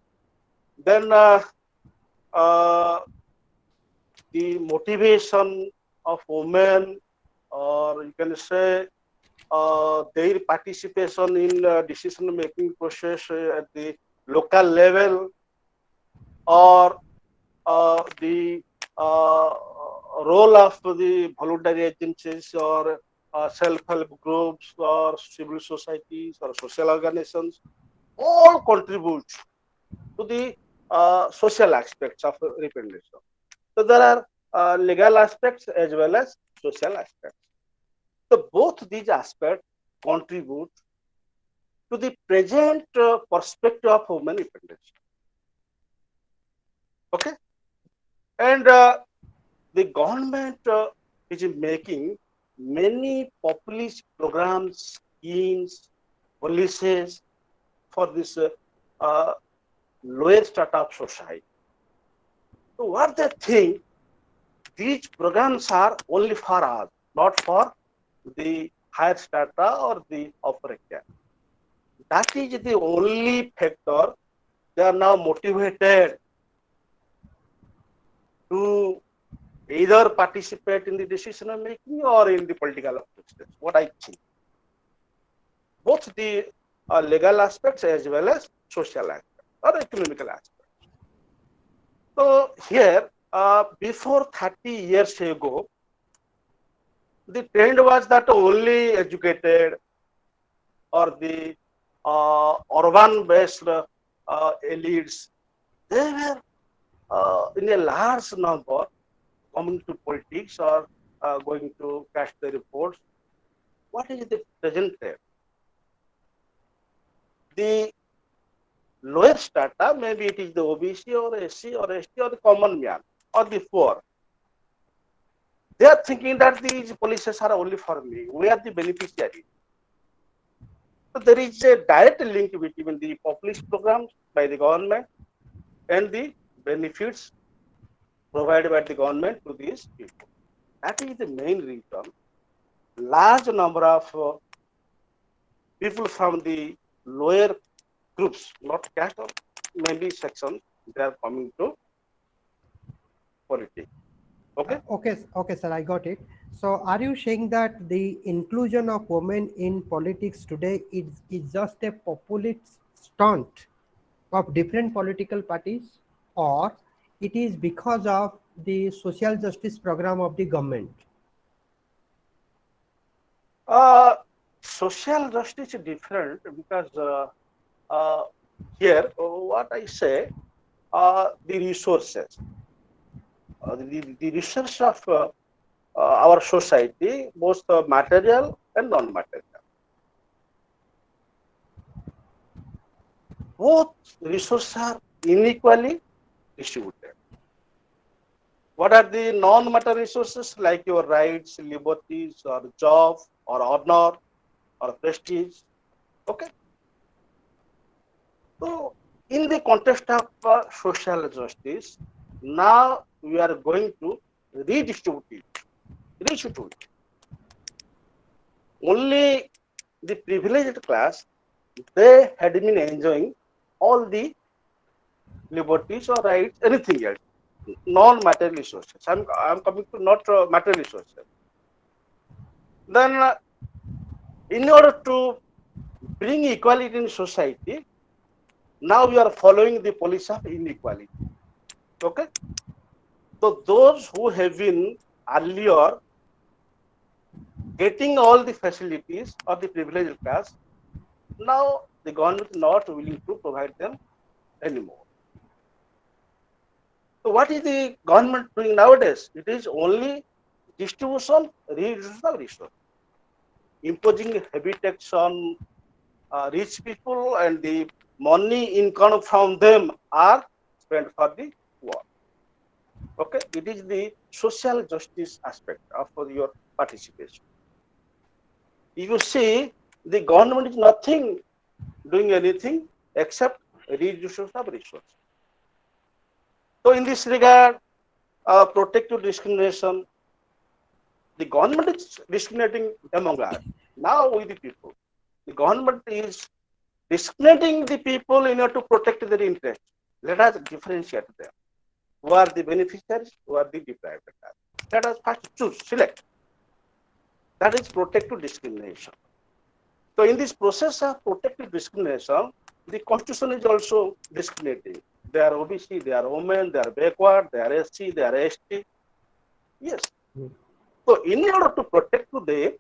then uh, the motivation of women, or you can say their participation in decision making process at the local level, or the role of the voluntary agencies or self-help groups or civil societies or social organizations, all contribute to the social aspects of representation. So there are legal aspects as well as social aspects. So both these aspects contribute to the present perspective of human representation. Okay, and the government is making many populist programs, schemes, policies for this uh, lower strata of society. So what they think, these programs are only for us, not for the higher strata or the upper class. That is the only factor. They are now motivated to either participate in the decision making or in the political process. What I think, both the legal aspects as well as social aspects or economical aspects. So here, before 30 years ago, the trend was that only educated or the urban-based elites, they were in a large number coming to politics or going to cast their reports. What is the present trend? The lower strata, maybe it is the OBC or SC or ST or the common man or the poor. They are thinking that these policies are only for me. We are the beneficiaries. So there is a direct link between the populist programs by the government and the benefits provided by the government to these people. That is the main reason. Large number of people from the lower groups, not caste or maybe sections, they are coming to politics. Okay. Okay, sir, I got it. So, are you saying that the inclusion of women in politics today is just a populist stunt of different political parties, or it is because of the social justice program of the government? Uh, Social justice is different because uh, here, what I say, the resources, the resource of our society, both material and non-material. Both resources are unequally distributed. What are the non-material resources like your rights, liberties, or job, or honor, or prestige? Okay. So, in the context of social justice, now we are going to redistribute it. Redistribute it. Only the privileged class, they had been enjoying all the liberties or rights, anything else, non-material resources. I'm coming to not material resources. Then, in order to bring equality in society, now we are following the policy of inequality. Okay. So those who have been earlier getting all the facilities of the privileged class, now the government is not willing to provide them anymore. So what is the government doing nowadays? It is only distribution, redistribution of resources, imposing heavy tax on rich people, and the money income from them are spent for the poor. Okay, it is the social justice aspect of your participation. You see, the government is nothing doing anything except reduction of resources. So in this regard, protective discrimination, the government is discriminating among us. Now with the people, the government is discriminating the people in order to protect their interests. Let us differentiate them. Who are the beneficiaries? Who are the deprived class? Let us first choose, select. That is protective discrimination. So in this process of protective discrimination, the constitution is also discriminating. They are OBC, they are women, they are backward, they are SC, they are ST. Yes. So in order to protect the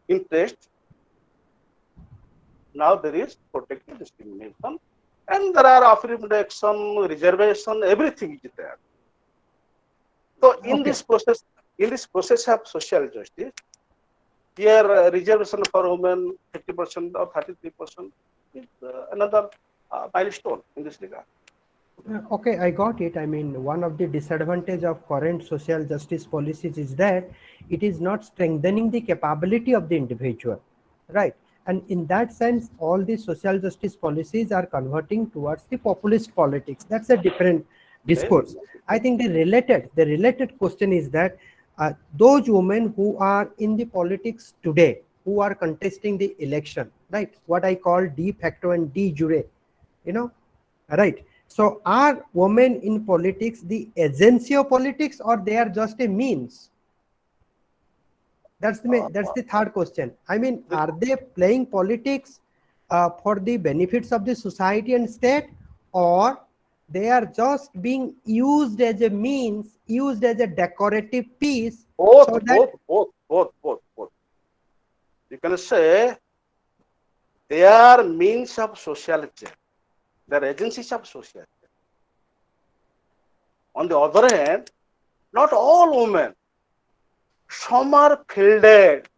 interest, now there is protective discrimination, and there are affirmative action, reservation, everything is there. So in Okay. this process of social justice, here reservation for women 50% or 33% is another milestone in this regard. Okay, I got it. I mean, one of the disadvantage of current social justice policies is that it is not strengthening the capability of the individual, right? And in that sense, all the social justice policies are converting towards the populist politics. That's a different discourse. I think the related question is that those women who are in the politics today, who are contesting the election, right? What I call de facto and de jure, you know, right? So are women in politics the agency of politics, or they are just a means? That's the third question. I mean, are they playing politics for the benefits of the society and state, or they are just being used as a means, used as a decorative piece, so that Both. You can say they are means of social change. They are agencies of social change. On the other hand, not all women, some are fielded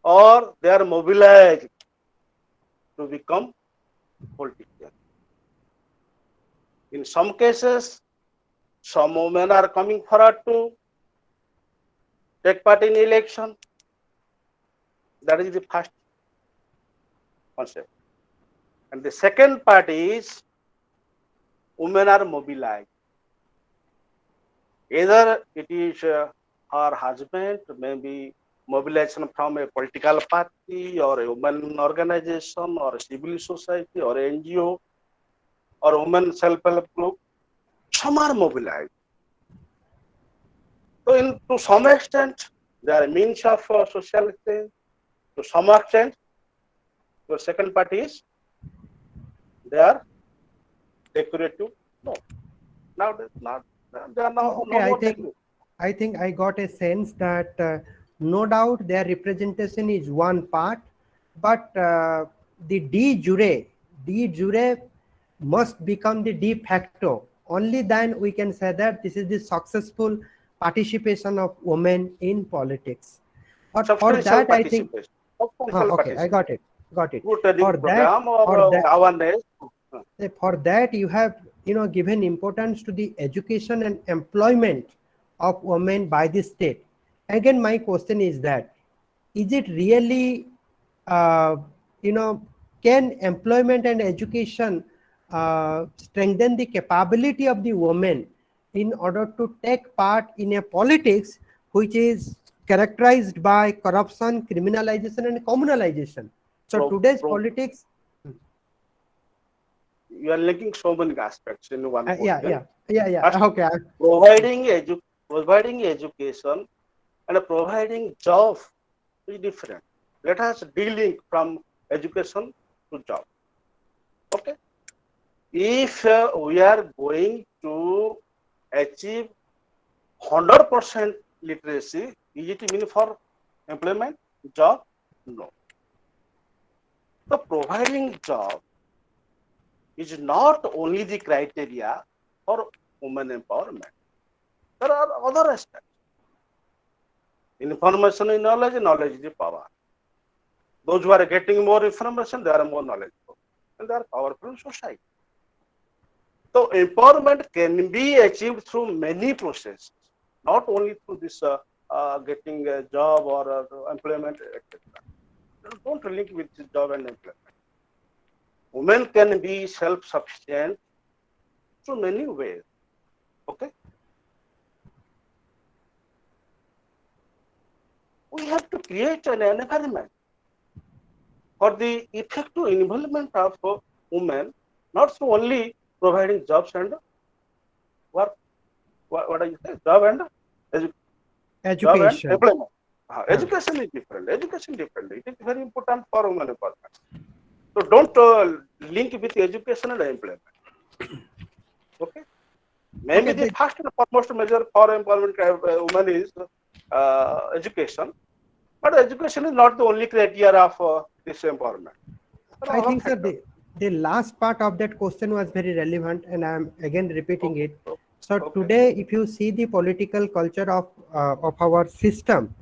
or they are mobilized to become politicians. In some cases, some women are coming forward to take part in election. That is the first concept. And the second part is women are mobilized. Either it is her husband, maybe mobilization from a political party or a women organization or a civil society or NGO or women self-help group. Some are mobilized. So to some extent, they are means of social change. To some extent, your second part is they are decorative. No, now not. They are now okay, no I more think decorative. I think I got a sense that no doubt their representation is one part, but the de jure must become the de facto. Only then we can say that this is the successful participation of women in politics. But for Substantial that, I think, participation. Substantial okay, I participation. got it, got it. Through training For that, program or for that, awareness. for that you have given importance to the education and employment of women by the state. Again, my question is that, is it really uh, you know can employment and education strengthen the capability of the women in order to take part in a politics which is characterized by corruption, criminalization, and communalization? So Pro, today's pro, politics, you are linking so many aspects in one yeah, question. yeah, yeah, First, yeah. Okay. providing education and providing job is different. Let us de-link from education to job. Okay. If we are going to achieve 100% literacy, is it mean for employment, job? No. So providing job is not only the criteria for women empowerment. There are other aspects. Information is knowledge, knowledge is the power. Those who are getting more information, they are more knowledgeable, and they are powerful in society. So empowerment can be achieved through many processes. not only through this getting a job or employment, etc. Don't link with job and employment. Women can be self-sufficient through many ways. Okay, we have to create an environment for the effective involvement of women, not so only providing jobs and work. What do you say? Job and job and Education. employment. Huh. Education is different. Education is different. It is very important for women empowerment. So don't link with education and employment. Okay. Maybe Okay. the first and foremost measure for empowerment of women is education, but education is not the only criteria of this empowerment. There are I other think, sir, factors. the last part of that question was very relevant, and I'm again repeating Okay. it. So Okay. today, if you see the political culture of our system,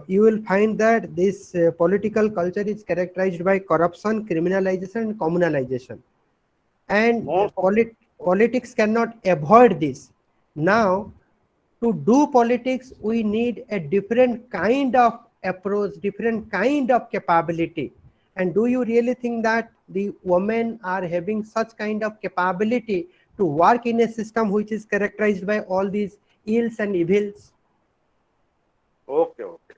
you will find that this political culture is characterized by corruption, criminalization, and communalization. And Most of politics cannot avoid this. Now, to do politics, we need a different kind of approach, different kind of capability. And do you really think that the women are having such kind of capability to work in a system which is characterized by all these ills and evils? okay. Okay.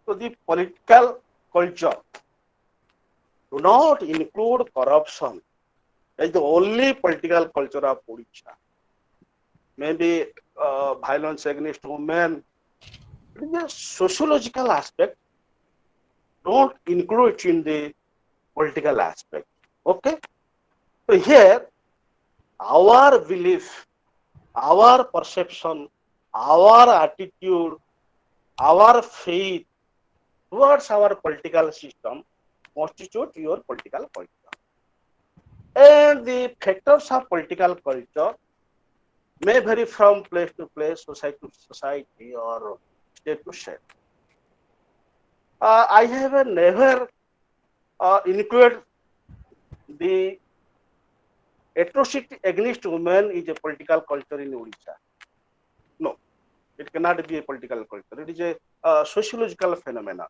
So the political culture do not include corruption. It's the only political culture of Odisha. Maybe violence against women. It is a sociological aspect. Don't include it in the political aspect. Okay. So here, our belief, our perception, our attitude, our faith towards our political system constitute your political culture. And the factors of political culture may vary from place to place, society to society, or state to state. I have never included the atrocity against women is a political culture in Odisha. No, it cannot be a political culture. It is a sociological phenomenon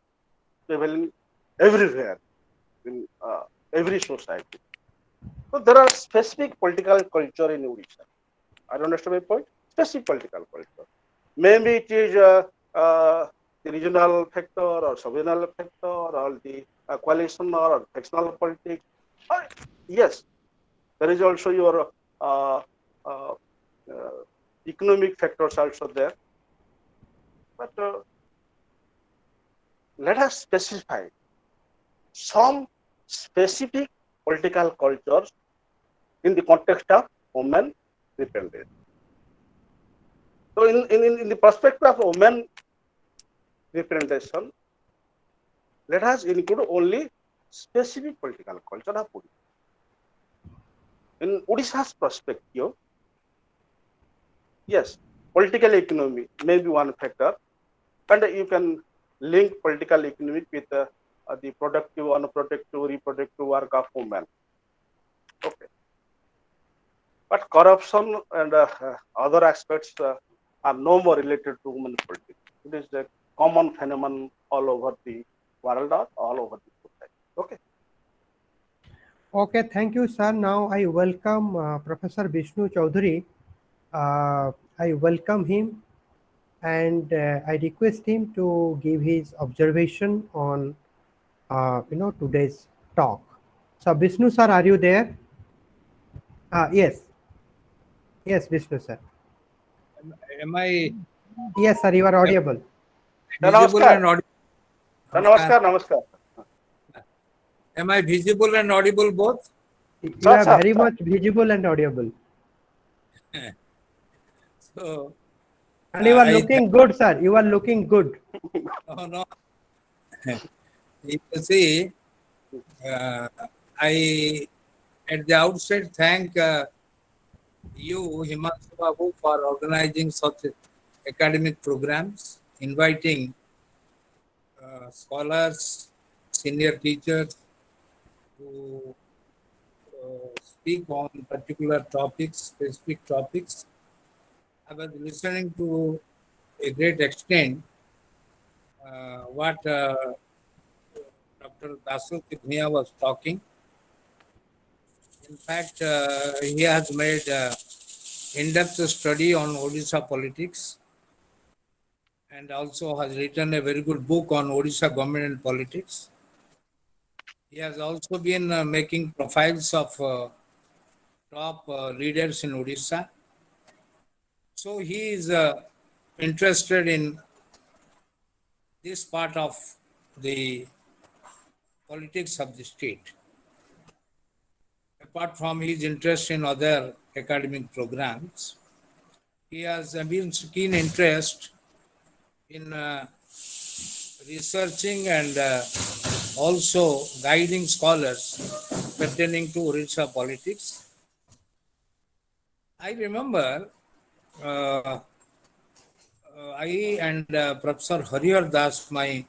prevailing everywhere in every society. So there are specific political culture in Odisha. I don't understand my point. Specific political culture. Maybe it is the regional factor or sub-regional factor or the coalition or factional politics. Or, yes, there is also your uh, uh, uh, economic factors also there. But let us specify some specific political cultures in the context of women representation. So in the perspective of women representation, let us include only specific political culture of Odisha. In Odisha's perspective, yes, political economy may be one factor, and you can link political economy with the productive, unproductive, reproductive work of women. Okay, but corruption and other aspects are no more related to women politics. It is a common phenomenon all over the world or all over the society. Okay. Okay, thank you, sir. Now I welcome Professor Vishnu Chaudhary. I welcome him, and I request him to give his observation on today's talk. So Vishnu sir, are you there? Yes, yes, Vishnu sir. Am I Yes, sir, you are am audible. Yeah, visible namaskar. and audible? Namaskar, namaskar. Am I visible and audible both? You Sir, are sir, very sir. much visible and audible, So and you are I thank. looking good, sir. You are looking good. Oh no, you see, uh, I at the outset thank you, Himanshu Babu, for organizing such academic programs, inviting scholars, senior teachers to speak on particular topics, specific topics. I was listening to a great extent what Dr. Dasarathi Bhuyan was talking. In fact, he has made in-depth study on Odisha politics and also has written a very good book on Odisha government and politics. He has also been making profiles of top leaders in Odisha. So he is interested in this part of the politics of the state. Apart from his interest in other academic programs, he has a keen interest in researching and also guiding scholars pertaining to Orissa politics. I remember I and Professor Harihar Das, my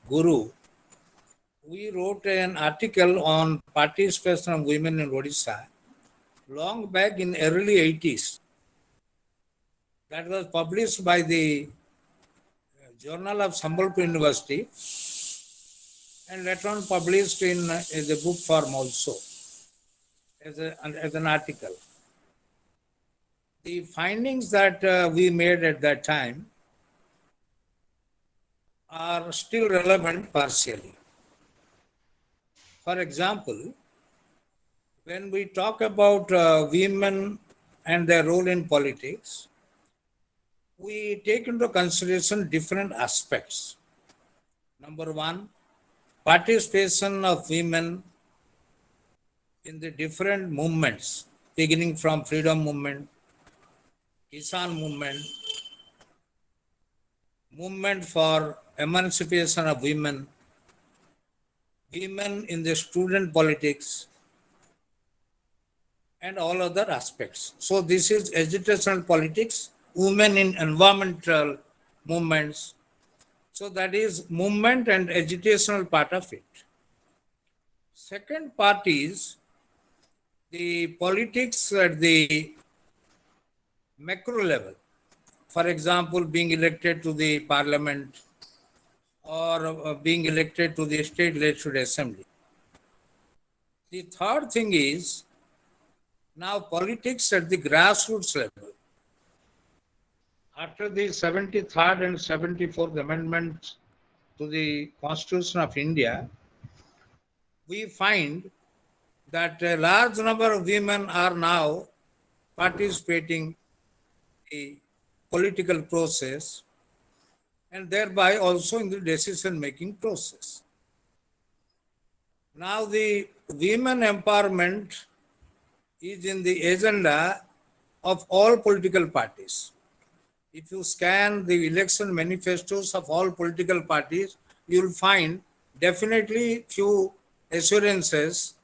guru, we wrote an article on participation of women in Odisha long back in early 80s. That was published by the Journal of Sambalpur University and later on published in the book form also as an article. The findings that we made at that time are still relevant partially. For example, when we talk about women and their role in politics, we take into consideration different aspects. Number one, participation of women in the different movements, beginning from freedom movement, Kisan movement, movement for emancipation of women, women in the student politics, and all other aspects. So this is agitational politics, women in environmental movements. So that is movement and agitational part of it. Second part is the politics at the macro level. For example, being elected to the parliament or being elected to the state legislative assembly. The third thing is now politics at the grassroots level. After the 73rd and 74th amendments to the Constitution of India, we find that a large number of women are now participating in the political process and thereby also in the decision-making process. Now the women empowerment is in the agenda of all political parties. If you scan the election manifestos of all political parties, you will find definitely few assurances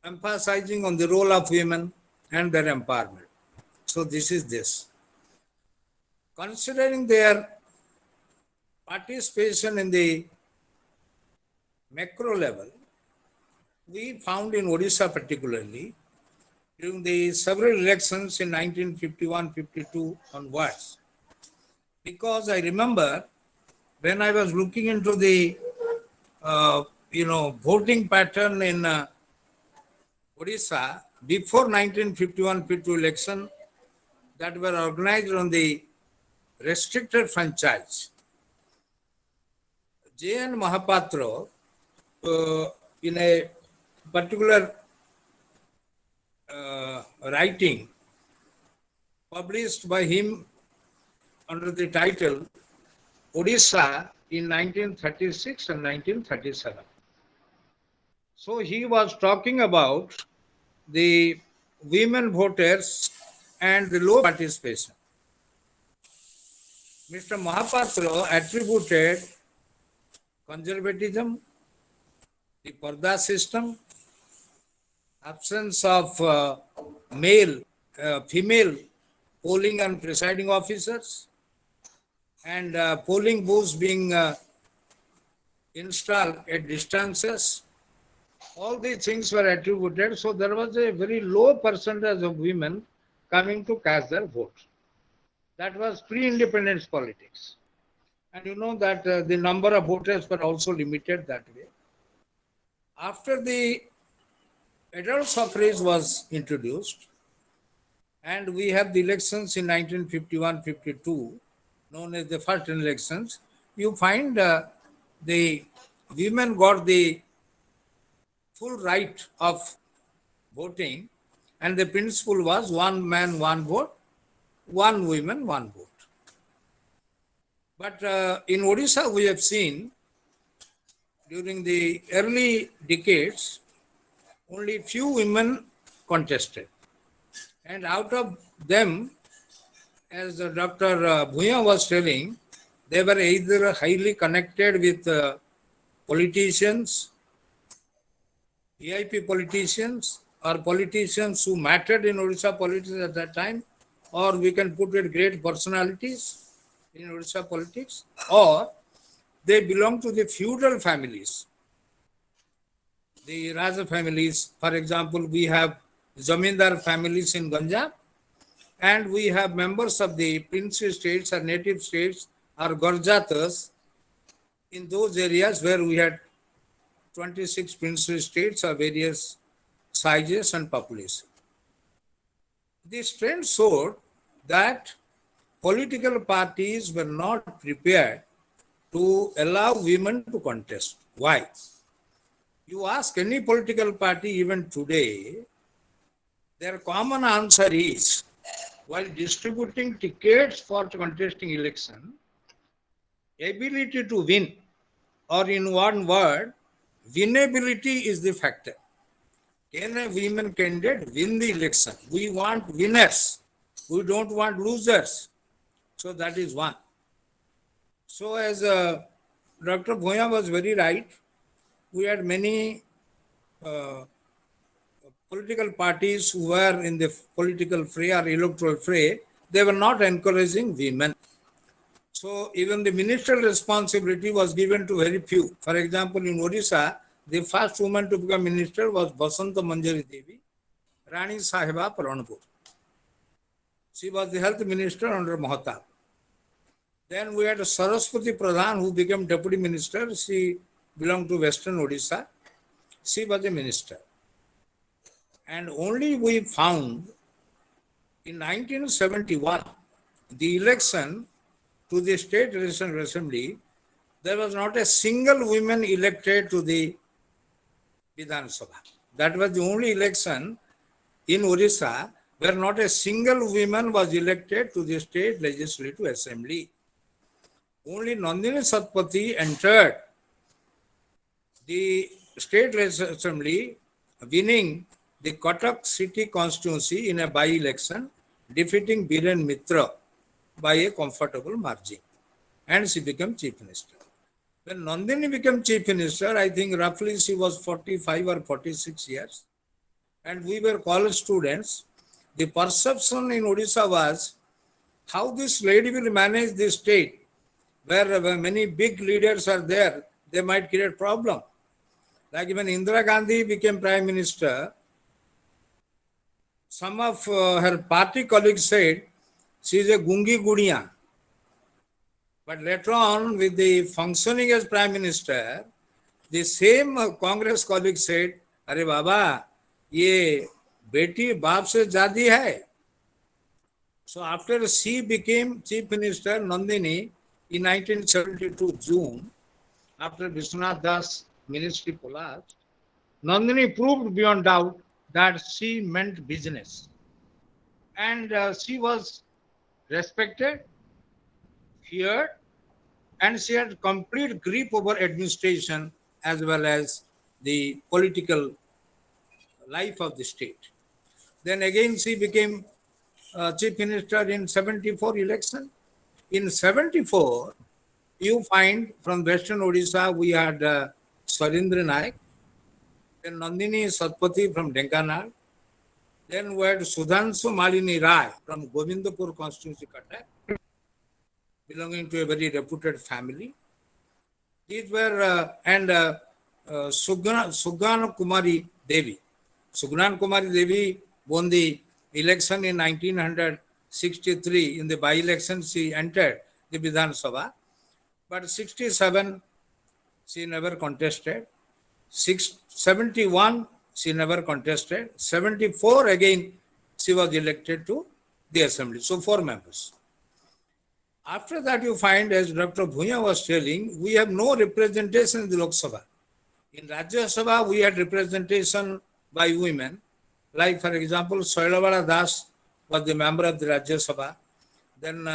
emphasizing on the role of women and their empowerment. So this is this. Considering their participation in the macro level, we found in Odisha particularly, during the several elections in 1951-52 onwards, because I remember when I was looking into the voting pattern in Odisha before 1951-52 election that were organized on the restricted franchise. J.N. Mahapatra, in a particular writing published by him under the title Odisha in 1936 and 1937. So he was talking about the women voters and the low participation. Mr. Mahapatra attributed conservatism, the Parda system, absence of female polling and presiding officers, and polling booths being installed at distances. All these things were attributed. So there was a very low percentage of women coming to cast their vote. That was pre-independence politics. And you know that the number of voters were also limited that way. After the adult suffrage was introduced, and we have the elections in 1951-52, known as the first elections, you find the women got the full right of voting, and the principle was one man, one vote, one woman, one vote. But in Odisha, we have seen during the early decades, only few women contested. And out of them, as Dr. Bhuyan was telling, they were either highly connected with politicians, EIP politicians, or politicians who mattered in Odisha politics at that time, or we can put it great personalities in Odisha politics, or they belong to the feudal families, the Raja families. For example, we have Zamindar families in Ganjam, and we have members of the princely states or native states or Gorjatas in those areas where we had 26 princely states of various sizes and population. This trend showed that political parties were not prepared to allow women to contest. Why? You ask any political party even today, their common answer is, while distributing tickets for contesting election, ability to win, or in one word, winnability is the factor. Can a women candidate win the election? We want winners. We don't want losers. So that is one. So as Dr. Bhuyan was very right, we had many political parties who were in the political fray or electoral fray, they were not encouraging women. So even the ministerial responsibility was given to very few. For example, in Orissa, the first woman to become minister was Basanta Manjari Devi, Rani Sahiba Paranpur. She was the health minister under Mahatab. Then we had Saraswati Pradhan, who became deputy minister. She belonged to Western Odisha. She was a minister. And only we found in 1971, the election to the state legislative assembly, there was not a single woman elected to the Vidhan Sabha. That was the only election in Orissa where not a single woman was elected to the state legislative assembly. Only Nandini Satpathy entered the state legislative assembly, winning the Cuttack city constituency in a by-election, defeating Biren Mitra by a comfortable margin. And she became chief minister. When Nandini became chief minister, I think roughly she was 45 or 46 years. And we were college students. The perception in Odisha was how this lady will manage this state, where many big leaders are there, they might create problem. Like when Indira Gandhi became prime minister, some of her party colleagues said she is a gungi gudiya. But later on, with the functioning as prime minister, the same Congress colleague said, "Arey Baba, ye beti baap se jadi hai." So after she became chief minister, Nandini, in 1972 June, after Vishwanath Das ministry collapsed, Nandini proved beyond doubt that she meant business. And she was respected, feared, and she had complete grip over administration as well as the political life of the state. Then again she became chief minister in 74 election. In 74, you find from Western Odisha we had Swarindra Naik, then Nandini Satpathy from Denkanal, then we had Sudhanshu Malini Rai from Govindapur constituency, Cuttack, belonging to a very reputed family. These were, Sugana Kumari Devi. Sugana Kumari Devi won the election in 1963, in the by-election, she entered the Vidhan Sabha. But 67, she never contested. 71, she never contested. 74, again, she was elected to the assembly. So 4 members. After that, you find, as Dr. Bhuyan was telling, we have no representation in the Lok Sabha. In Rajya Sabha, we had representation by women. Like, for example, Shailabala Das was the member of the Rajya Sabha. Then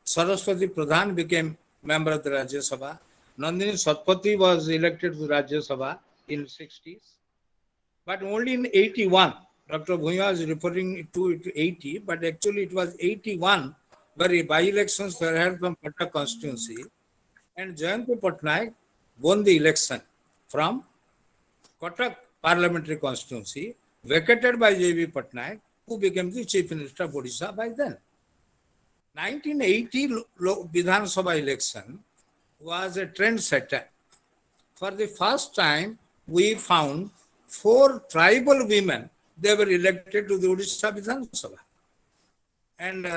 Saraswati Pradhan became member of the Rajya Sabha. Nandini Satpathy was elected to the Rajya Sabha in 60s. But only in 81, Dr. Bhuyan is referring to it 80, but actually it was 81 where by-elections were held from Cuttack constituency, and Jayanti Patnaik won the election from Cuttack parliamentary constituency, vacated by J.B. Patnaik, who became the Chief Minister of Odisha by then. 1980 Vidhan Sabha election was a trendsetter. For the first time, we found 4 tribal women, they were elected to the Odisha Vidhan Sabha. And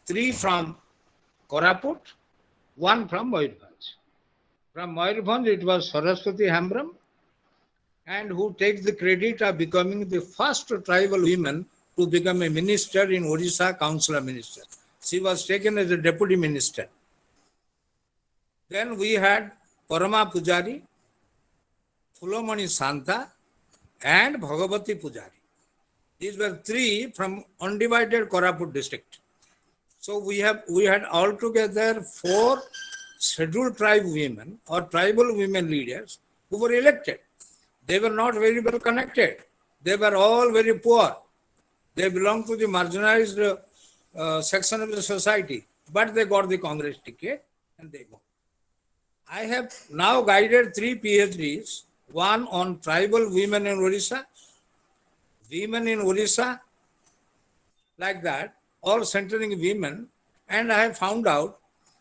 3 from Koraput, 1 from Mayurbhanj. From Mayurbhanj, it was Saraswati Hambram, and who takes the credit of becoming the first tribal woman to become a minister in Odisha, councillor minister. She was taken as a deputy minister. Then we had Parama Pujari, Fulomani Santa, and Bhagavati Pujari. These were 3 from undivided Koraput district. So we had altogether 4 scheduled tribe women or tribal women leaders who were elected. They were not very well connected. They were all very poor. They belonged to the marginalized section of the society, but they got the Congress ticket and they won. I have now guided 3 PhDs, one on tribal women in Orissa, like that, all centering women, and I have found out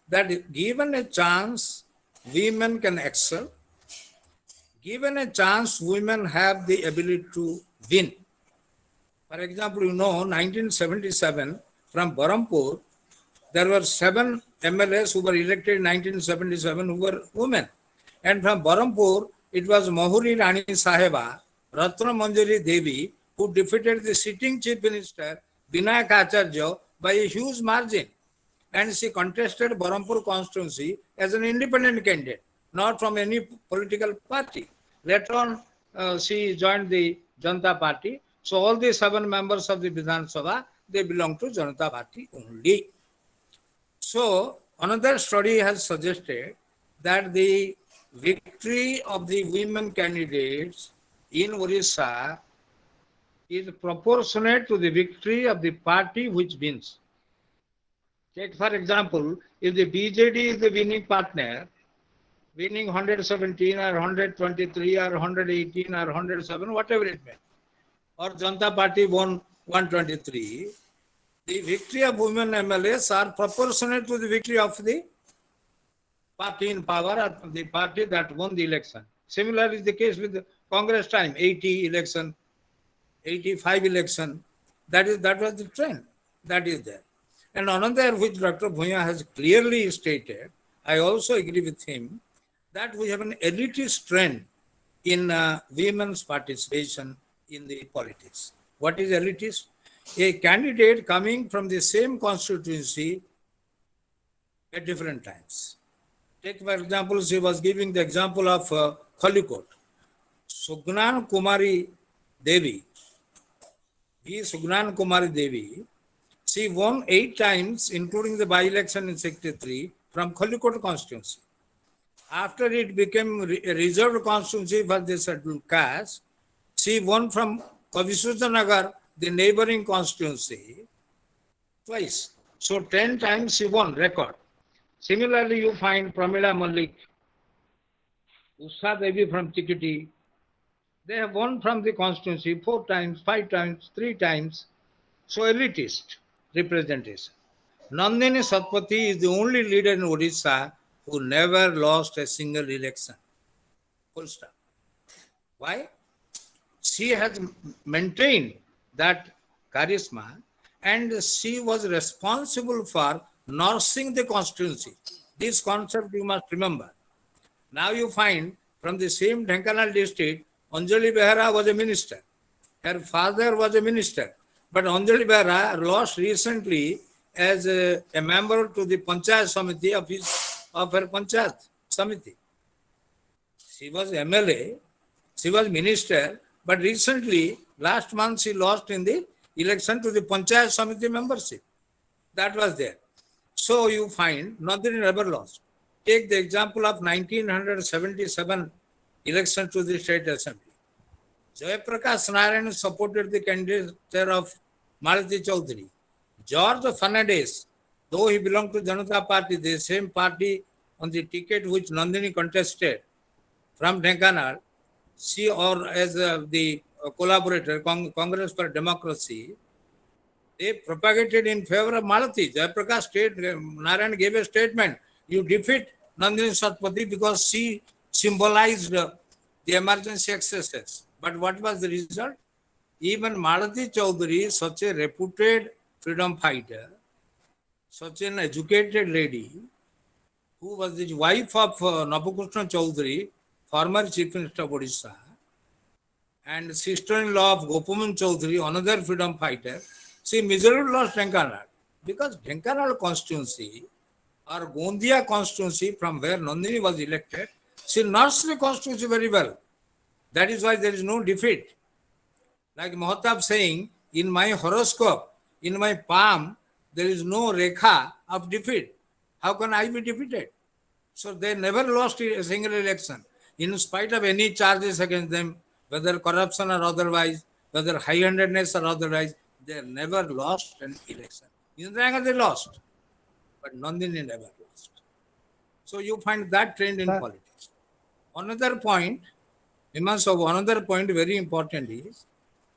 that given a chance, women can excel. Given a chance, women have the ability to win. For example, 1977, from Barampur, there were 7 MLAs who were elected in 1977 who were women. And from Barampur, it was Mahuri Rani Saheba, Ratna Manjari Devi, who defeated the sitting chief minister, Vinayak Acharya, by a huge margin. And she contested Barampur constituency as an independent candidate, not from any political party. Later on, she joined the Janata Party. So all the 7 members of the Vidhan Sabha, they belong to Janata Party only. So another study has suggested that the victory of the women candidates in Orissa is proportionate to the victory of the party which wins. Take for example, if the BJD is the winning partner, winning 117 or 123 or 118 or 107, whatever it may, or Janata Party won 123, the victory of women MLAs are proportionate to the victory of the party in power or the party that won the election. Similarly is the case with the Congress time, 80 election, 85 election. That was the trend. That is there. And another which Dr. Bhuyan has clearly stated, I also agree with him, that we have an elitist trend in women's participation in the politics. What is elitist? A candidate coming from the same constituency at different times. Take for example, she was giving the example of Khalikot. Sugnan Kumari Devi, she won 8 times, including the by-election in 63, from Khalikot constituency. After it became a reserved constituency for the scheduled caste, she won from Kavisudanagar, the neighboring constituency, twice. So 10 times she won, record. Similarly, you find Pramila Malik, Usha Devi from Tikiti. They have won from the constituency 4 times, 5 times, 3 times. So elitist representation. Nandini Satpathy is the only leader in Odisha who never lost a single election. Full stop. Why? She has maintained that charisma and she was responsible for nursing the constituency. This concept you must remember. Now you find from the same Dhenkanal district, Anjali Behera was a minister. Her father was a minister. But Anjali Behera lost recently as a member to the Panchayat Samiti of her Panchayat Samiti. She was MLA, she was minister, but recently, last month, she lost in the election to the Panchayat Samiti membership. That was there. So you find Nandini never lost. Take the example of 1977 election to the State Assembly. Jayaprakash Narayan supported the candidature of Malati Chaudhary. George Fernandez, though he belonged to Janata Party, the same party on the ticket which Nandini contested from Dhenkanal, she or as the collaborator, Congress for Democracy, they propagated in favor of Malati. Jayaprakash Narayan gave a statement, you defeat Nandini Satpathy because she symbolized the emergency excesses. But what was the result? Even Malati Chaudhary, such a reputed freedom fighter, such an educated lady, who was the wife of Navakrishna Chaudhary, former Chief Minister of Odisha, and sister-in-law of Gopaman Chaudhary, another freedom fighter, she miserably lost Dhenkanal. Because Dhenkanal constituency or Gondia constituency from where Nandini was elected, she nursed the constituency very well. That is why there is no defeat. Like Mahatab saying, in my horoscope, in my palm, there is no rekha of defeat. How can I be defeated? So they never lost a single election, in spite of any charges against them, whether corruption or otherwise, whether high-handedness or otherwise, they never lost an election. Indira Gandhi lost, but Nandini never lost. So you find that trend in politics. Another point, Himanshu, another point very important is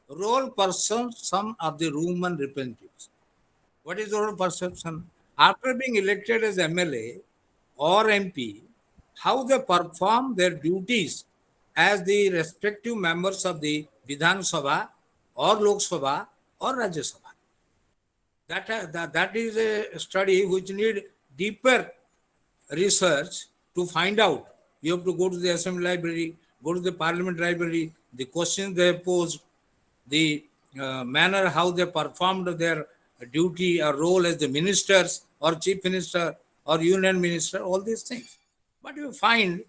role perception of the women representatives. What is role perception? After being elected as MLA or MP, how they perform their duties as the respective members of the Vidhan Sabha or Lok Sabha or Rajya Sabha. That is a study which need deeper research to find out. You have to go to the Assembly Library, go to the Parliament Library, the questions they have posed, the manner how they performed their duty or role as the ministers or chief minister or union minister, all these things. But you find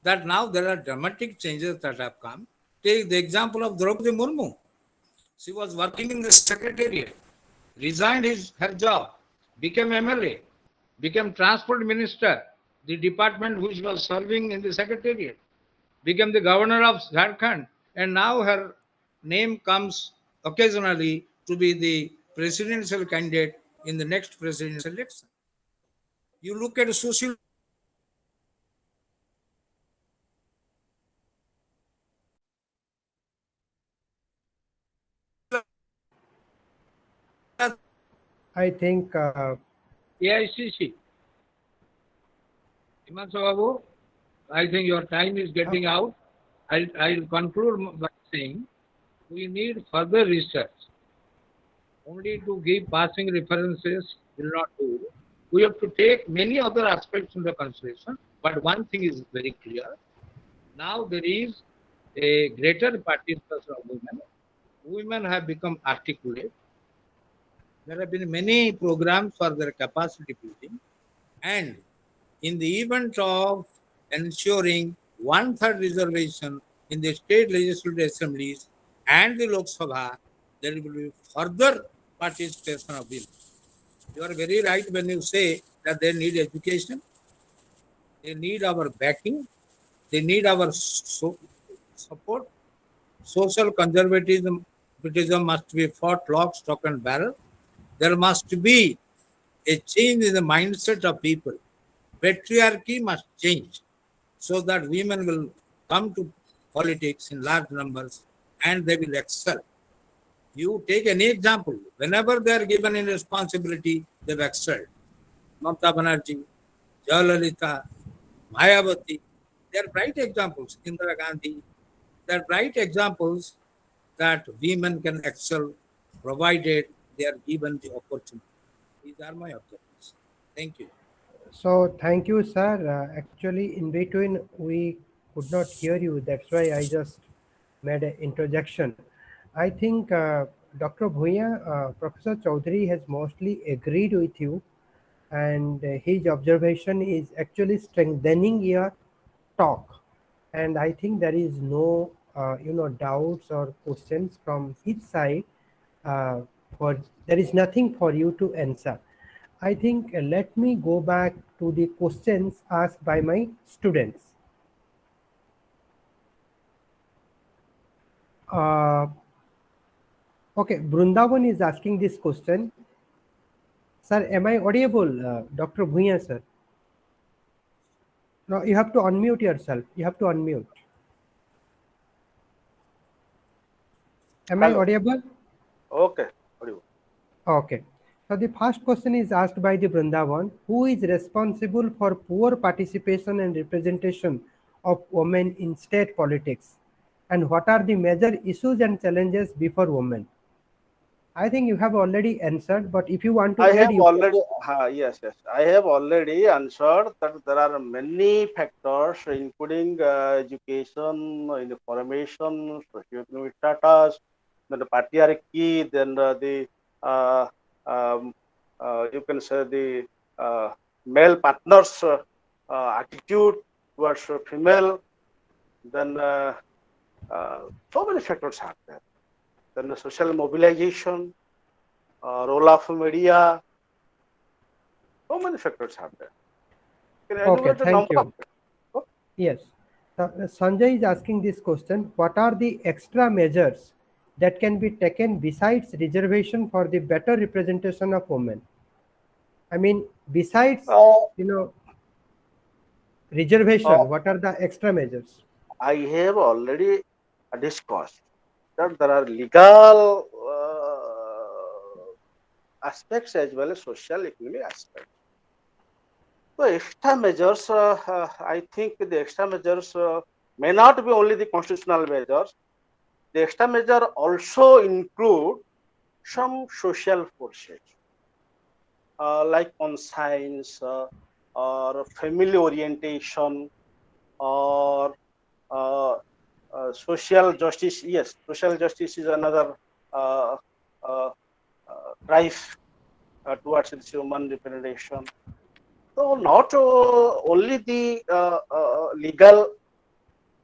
that now there are dramatic changes that have come. Take the example of Draupadi Murmu. She was working in the secretariat, resigned her job, became MLA, became transport minister, the department which was serving in the secretariat, became the governor of Jharkhand, and now her name comes occasionally to be the presidential candidate in the next presidential election. You look at social I think AICC. Himanshu Babu, I think your time is getting out. I'll conclude by saying we need further research. Only to give passing references will not do. We have to take many other aspects into consideration, but one thing is very clear. Now there is a greater participation of women. Women have become articulate. There have been many programs for their capacity building, and in the event of ensuring one-third reservation in the state legislative assemblies and the Lok Sabha, there will be further participation of women. You are very right when you say that they need education, they need our backing, they need our support. Social conservatism must be fought lock, stock, and barrel. There must be a change in the mindset of people. Patriarchy must change so that women will come to politics in large numbers and they will excel. You take any example, whenever they are given in responsibility, they've excelled. Mamata Banerjee, Jayalalitha, Mayawati, they are bright examples. Indira Gandhi, they are bright examples that women can excel provided they are given the opportunity. These are my objectives. Thank you. So thank you, sir. Actually, in between we could not hear you. That's why I just made an interjection. I think Dr. Bhuya, Professor Chaudhary has mostly agreed with you, and his observation is actually strengthening your talk. And I think there is no, doubts or questions from his side. For there is nothing for you to answer. I think let me go back to the questions asked by my students. Uh, okay, Brundavan is asking this question. Sir, am I audible, Dr. Bhuyan, sir? No, you have to unmute yourself. You have to unmute. Am I Hello. audible? Okay. What do you? Okay. So the first question is asked by the Vrindavan. Who is responsible for poor participation and representation of women in state politics? And what are the major issues and challenges before women? I think you have already answered, but if you want to I add, have you can. already, yes, yes. I have already answered that there are many factors, including education, information, socioeconomic status, then the patriarchy, then the uh, um, you can say the uh, male partners' attitude towards female. Then so many factors are there. Then the social mobilization, role of media, so many factors are there. Can Okay, enumerate a thank number of you. them. Yes. Sanjay is asking this question. What are the extra measures that can be taken besides reservation for the better representation of women? I mean, besides, Uh, you know, uh, reservation, what are the extra measures? I have already discussed that there are legal aspects as well as social economic aspects. So extra measures, I think the extra measures may not be only the constitutional measures. The extra measure also include some social forces like conscience or family orientation or uh, social justice. Yes, social justice is another uh, uh, drive towards this human representation. So not only the legal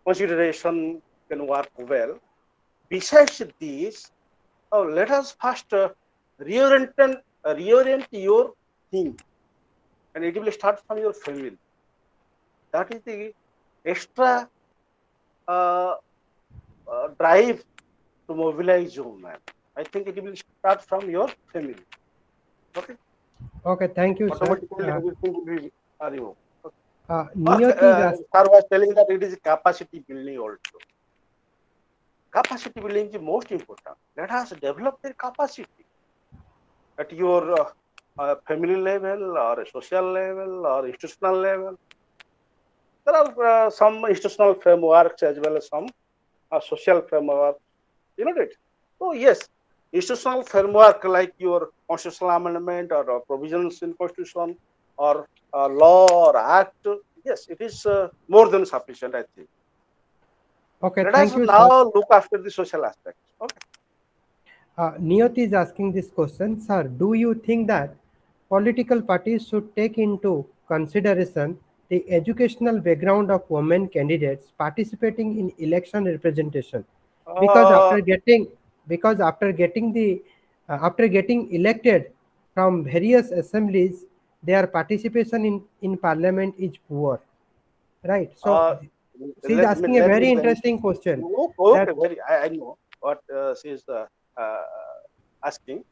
consideration can work well. Besides this, let us first reorient your thing, and it will start from your family. That is the extra uh, drive to mobilize women. I think it will start from your family. Okay, Okay, thank you, sir. automatically everything will be removed. Okay. Or Niyati is sir was telling that it is capacity building also. Capacity building is most important. Let us develop their capacity at your family level or social level or institutional level. There are some institutional frameworks as well as some social framework. You know it. So yes, institutional framework like your constitutional amendment or provisions in constitution or law or act. Yes, it is more than sufficient. I think. okay. Let us Thank you, sir. now look after the social aspects. Okay. Niyati is asking this question, sir. Do you think that political parties should take into consideration the educational background of women candidates participating in election representation? Because Uh, after getting elected from various assemblies, their participation in parliament is poor, right? So uh, she is asking a let me very then. interesting question Okay, that very. I know what she is uh, asking.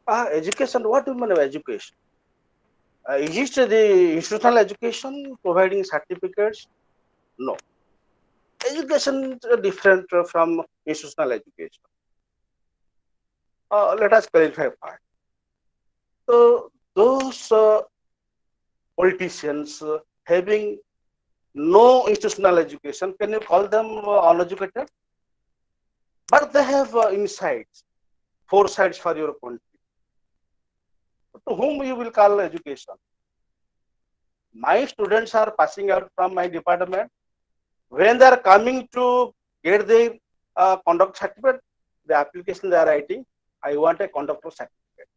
Education. What do you mean by education? Is it the institutional education providing certificates? No. Education is different from institutional education. Let us clarify part. So those politicians having no institutional education, can you call them uneducated? But they have insights. foresights for your country. To whom you will call education? My students are passing out from my department. When they are coming to get their conduct certificate, the application they are writing, I want a conductor certificate.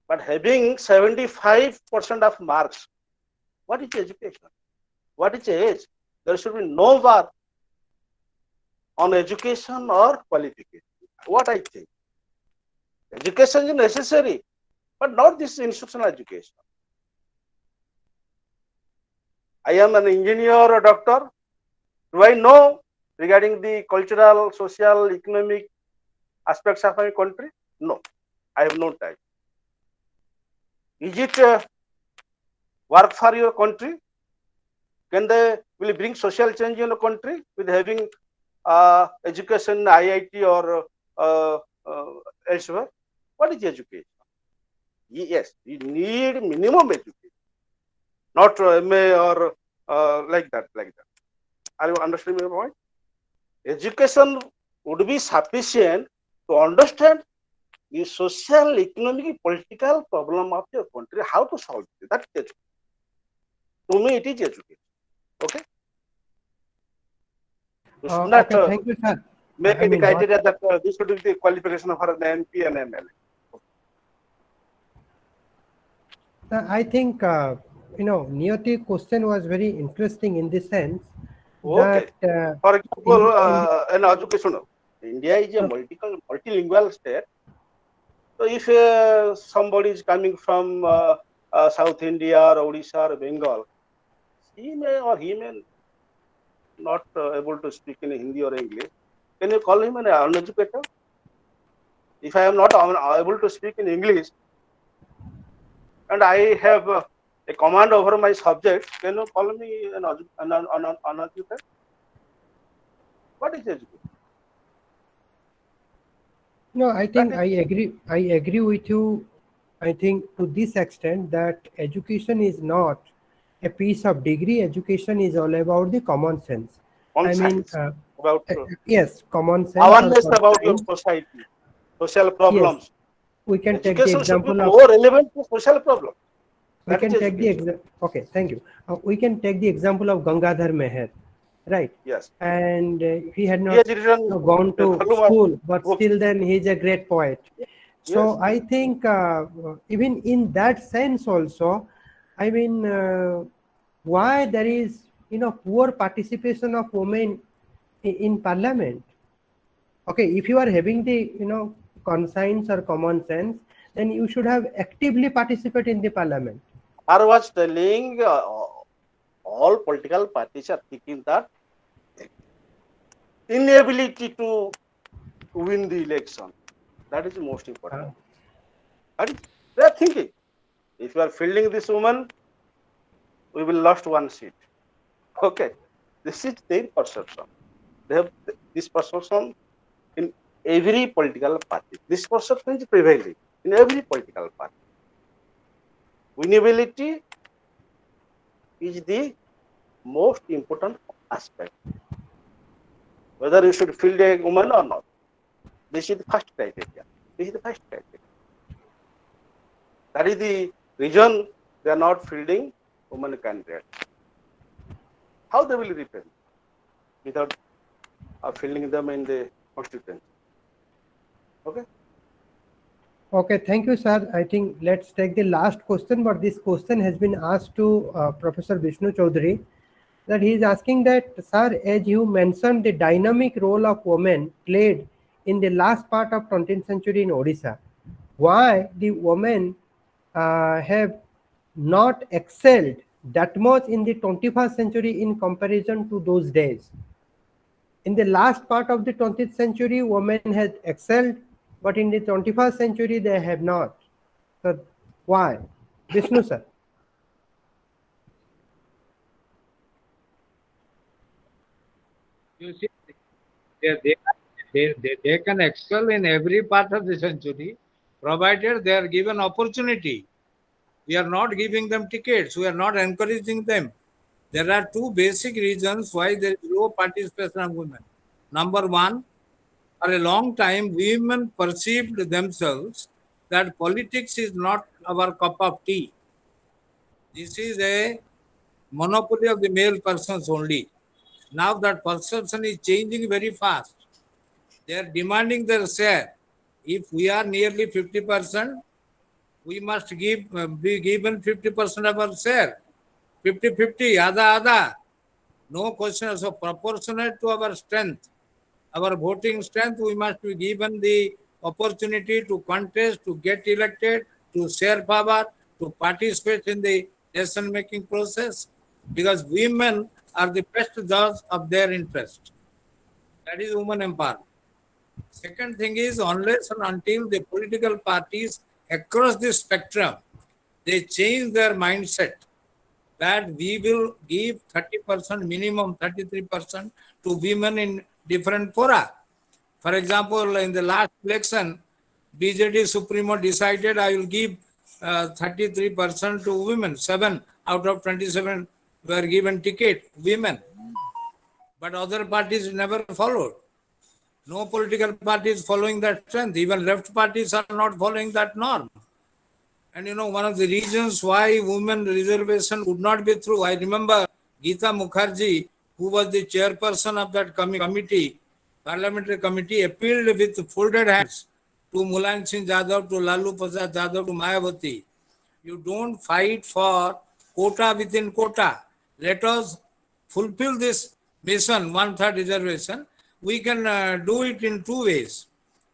But having 75% of marks, what is education? What is age? There should be no bar on education or qualification. What I think? Education is necessary, but not this institutional education. I am an engineer or a doctor. Do I know regarding the cultural, social, economic aspects of my country? No, I have no time. Is it work for your country? Can they will bring social change in a country with having education, IIT or elsewhere? What is education? Yes, you need minimum education, not MA or like that. Are you understanding my point? Education would be sufficient to understand the social, economic, political problem of your country, how to solve it. That's education. To me, it is education. Okay? You should not Okay, thank you, sir. make I it the mean, what, criteria that this should be the qualification for an MP and MLA. I think, Niyati question was very interesting in the sense Okay. that For example, in in education, India is a multilingual state. So if somebody is coming from South India or Odisha or Bengal, he may not able to speak in Hindi or English. Can you call him an uneducated? If I am not able to speak in English and I have a command over my subject, can you call me an uneducated? What is education? no, I That think is, I agree with you. I think to this extent that education is not a piece of degree. Education is all about the common sense. I mean, conscience about yes, common sense or awareness about your conscience. society, social Yes, problems. we can take the Education should be example of more relevant to social problems. we That is can take the education. okay, thank you. We can take the example of Gangadhar Meher, right? Yes. And he had He not has written gone a to volume of school, but books. still then he's a great poet. Yes. So I think even in that sense also, I mean, why there is poor participation of women in parliament. Okay, if you are having the conscience or common sense, then you should have actively participate in the parliament. I was telling all political parties are thinking that inability to win the election. That is the most important. Uh, That is, they are thinking. If you are fielding this woman, we will lost one seat. Okay. This is their perception. They have this perception in every political party. This perception is prevailing in every political party. Winnability is the most important aspect. Whether you should field a woman or not. This is the first criteria. This is the first criteria. That is the reason they are not fielding women candidates. How they will represent without fielding them in the constituency? Okay. Okay, thank you, sir. I think let's take the last question, but this question has been asked to Professor Vishnu Chaudhary. That he is asking that, sir, as you mentioned, the dynamic role of women played in the last part of 20th century in Odisha. Why the women have not excelled that much in the 21st century in comparison to those days? In the last part of the 20th century, women had excelled, but in the 21st century, they have not. So, why? Vishnu, sir. You see, they can excel in every part of the century, provided they are given opportunity. We are not giving them tickets. We are not encouraging them. There are two basic reasons why there is low participation of women. Number one, for a long time, women perceived themselves that politics is not our cup of tea. This is a monopoly of the male persons only. Now that perception is changing very fast. They are demanding their share. If we are nearly 50%, we must be given 50% of our share. 50-50, ada. No question. So proportionate to our strength, our voting strength, we must be given the opportunity to contest, to get elected, to share power, to participate in the decision-making process, because women are the best judge of their interest. That is women empowerment. Second thing is, unless and until the political parties across the spectrum, they change their mindset that we will give 30%, minimum 33% to women in different fora. For example, in the last election, BJD Supremo decided I will give 33% to women. 7 out of 27 were given ticket, women. But other parties never followed. No political party is following that trend. Even left parties are not following that norm. And one of the reasons why women reservation would not be through, I remember Geeta Mukherjee, who was the chairperson of that committee, parliamentary committee, appealed with folded hands to Mulayam Singh Yadav, to Lalu Prasad Yadav, to Mayawati. You don't fight for quota within quota. Let us fulfill this mission, one-third reservation. We can do it in two ways.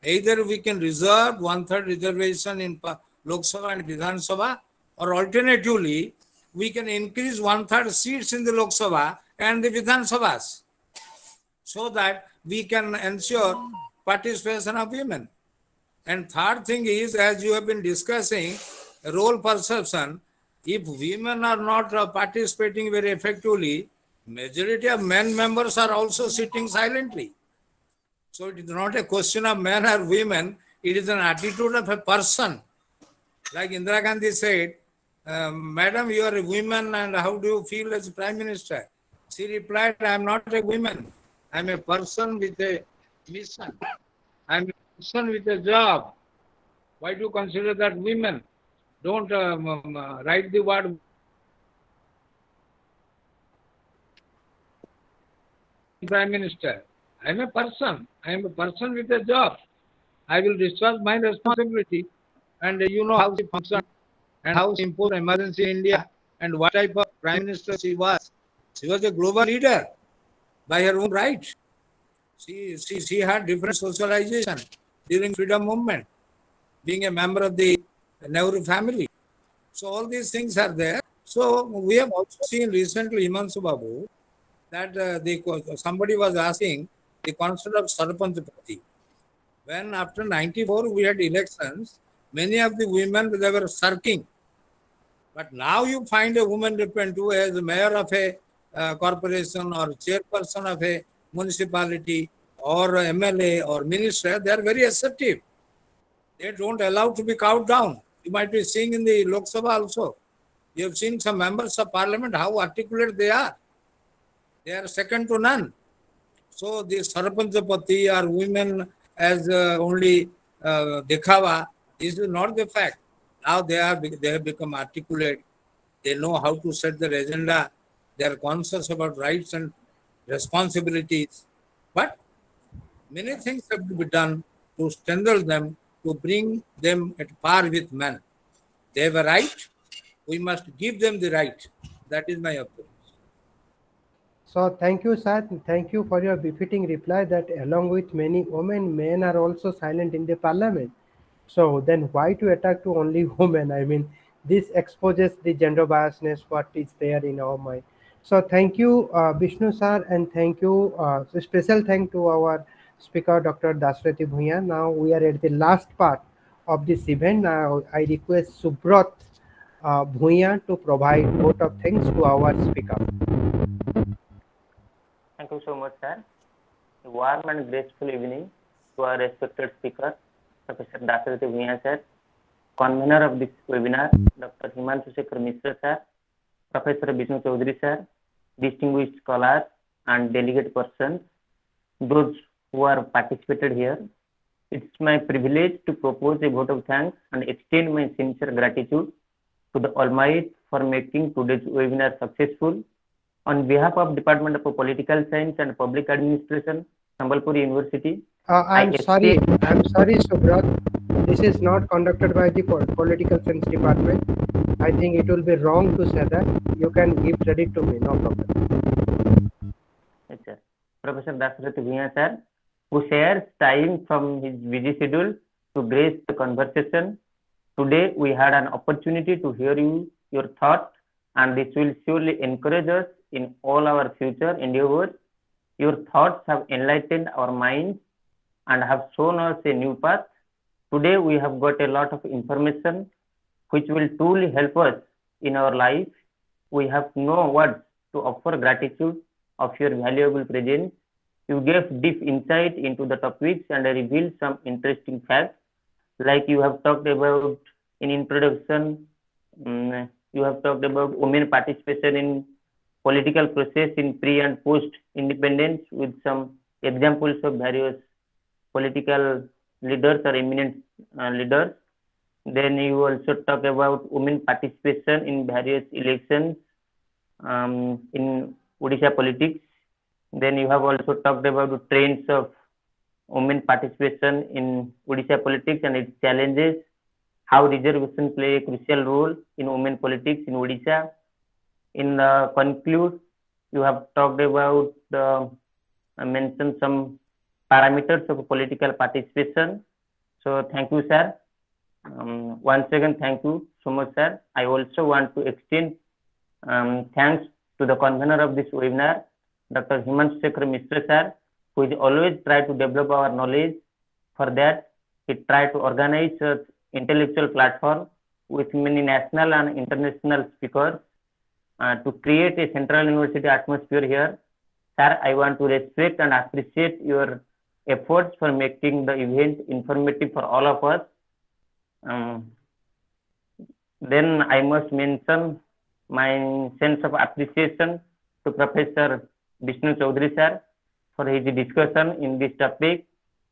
Either we can reserve one-third reservation in Lok Sabha and Vidhan Sabha, or alternatively, we can increase one-third seats in the Lok Sabha and the Vidhan Sabhas, so that we can ensure participation of women. And third thing is, as you have been discussing, role perception. If women are not participating very effectively, majority of men members are also sitting silently. So it is not a question of men or women, it is an attitude of a person. Like Indira Gandhi said, Madam, you are a woman and how do you feel as Prime Minister? She replied, I am not a woman. I am a person with a mission. I am a person with a job. Why do you consider that women? Don't write the word Prime Minister. I am a person. I am a person with a job. I will discharge my responsibility. And you know how she functioned and how she imposed emergency in India and what type of Prime Minister she was. She was a global leader by her own right. She had different socialization during freedom movement, being a member of the Nehru family. So all these things are there. So we have also seen recently, Himanshu Babu, that somebody was asking the concept of Sarpanch Pati. When after 94 we had elections, many of the women, they were shirking. But now you find a woman representative who is mayor of a corporation or chairperson of a municipality or MLA or minister, they are very assertive. They don't allow to be cowed down. You might be seeing in the Lok Sabha also. You have seen some members of parliament, how articulate they are. They are second to none. So the Sarpanchapati are women as only dekhava. This is not the fact. Now they have become articulate. They know how to set their agenda. They are conscious about rights and responsibilities. But many things have to be done to strengthen them, to bring them at par with men. They have a right. We must give them the right. That is my opinion. So thank you, sir. Thank you for your befitting reply that along with many women, men are also silent in the parliament. So then why to attack to only women? I mean, this exposes the gender biasness, what is there in our mind. So thank you, Vishnu sir, and thank you, special thank to our speaker, Dr. Dasarathi Bhuyan. Now we are at the last part of this event. Now I request Subrat Bhuyan to provide vote of thanks to our speaker. Thank you so much, sir. A warm and graceful evening to our respected speaker, Professor Dasarathi Bhuyan, sir, convener of this webinar, Dr. Himanshu Sekhar Mishra, sir, Professor Vishnu Chaudhary, sir, distinguished scholars and delegate persons, those who are participated here. It's my privilege to propose a vote of thanks and extend my sincere gratitude to the Almighty for making today's webinar successful. On behalf of Department of Political Science and Public Administration, Sambalpur University, I'm sorry, Subrat. This is not conducted by the Political Science Department. I think it will be wrong to say that. You can give credit to me, no problem. Yes, sir. Professor Dasarathi Bhuyan, sir, who shares time from his busy schedule to grace the conversation. Today, we had an opportunity to hear your thoughts, and this will surely encourage us in all our future endeavors. Your thoughts have enlightened our minds and have shown us a new path. Today, we have got a lot of information which will truly help us in our life. We have no words to offer gratitude of your valuable presence. You gave deep insight into the topics and revealed some interesting facts, like you have talked about in introduction. You have talked about women participation in political process in pre and post independence with some examples of various political leaders or eminent leaders. Then you also talk about women participation in various elections in Odisha politics. Then you have also talked about the trends of women participation in Odisha politics and its challenges, how reservation play a crucial role in women politics in Odisha. In the conclude, you have talked about mentioned some parameters of political participation. So thank you, sir. Once again, thank you so much, sir. I also want to extend thanks to the convener of this webinar, Dr. Himanshu Sekhar Mishra, sir, who is always try to develop our knowledge. For that, he tried to organize an intellectual platform with many national and international speakers to create a central university atmosphere here. Sir, I want to respect and appreciate your efforts for making the event informative for all of us. Then I must mention my sense of appreciation to Professor Vishnu Chaudhary, sir, for his discussion in this topic.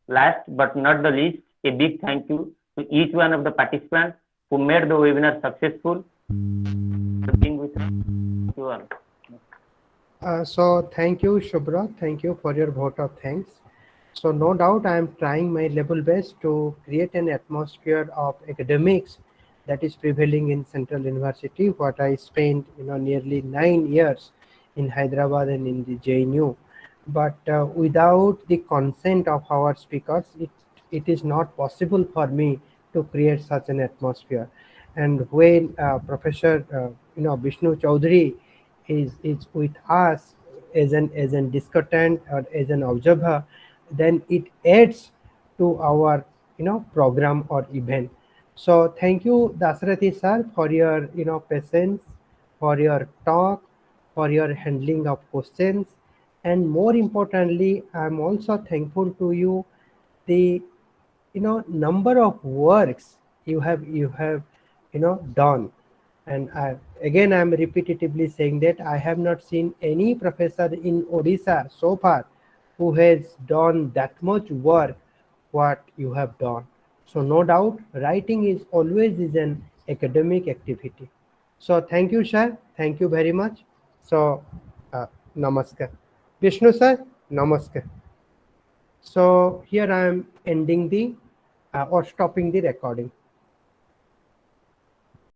Last but not the least, a big thank you to each one of the participants who made the webinar successful. For being with us. Thank you all. So thank you, Shubhra. Thank you for your vote of thanks. So no doubt I am trying my level best to create an atmosphere of academics that is prevailing in Central University. What I spent, nearly 9 years in Hyderabad and in the JNU. But without the consent of our speakers, it is not possible for me to create such an atmosphere. And when Professor Vishnu Chaudhary is with us as an discutant or as an observer, then it adds to our program or event. So thank you, Dasarathi sir, for your patience, for your talk, for your handling of questions, and more importantly, I'm also thankful to you the number of works you have done. And again, I'm repetitively saying that I have not seen any professor in Odisha so far who has done that much work what you have done. So no doubt writing is always an academic activity. So thank you, sir. Thank you very much. So namaskar. Vishnu sir, namaskar. So here I am ending the or stopping the recording.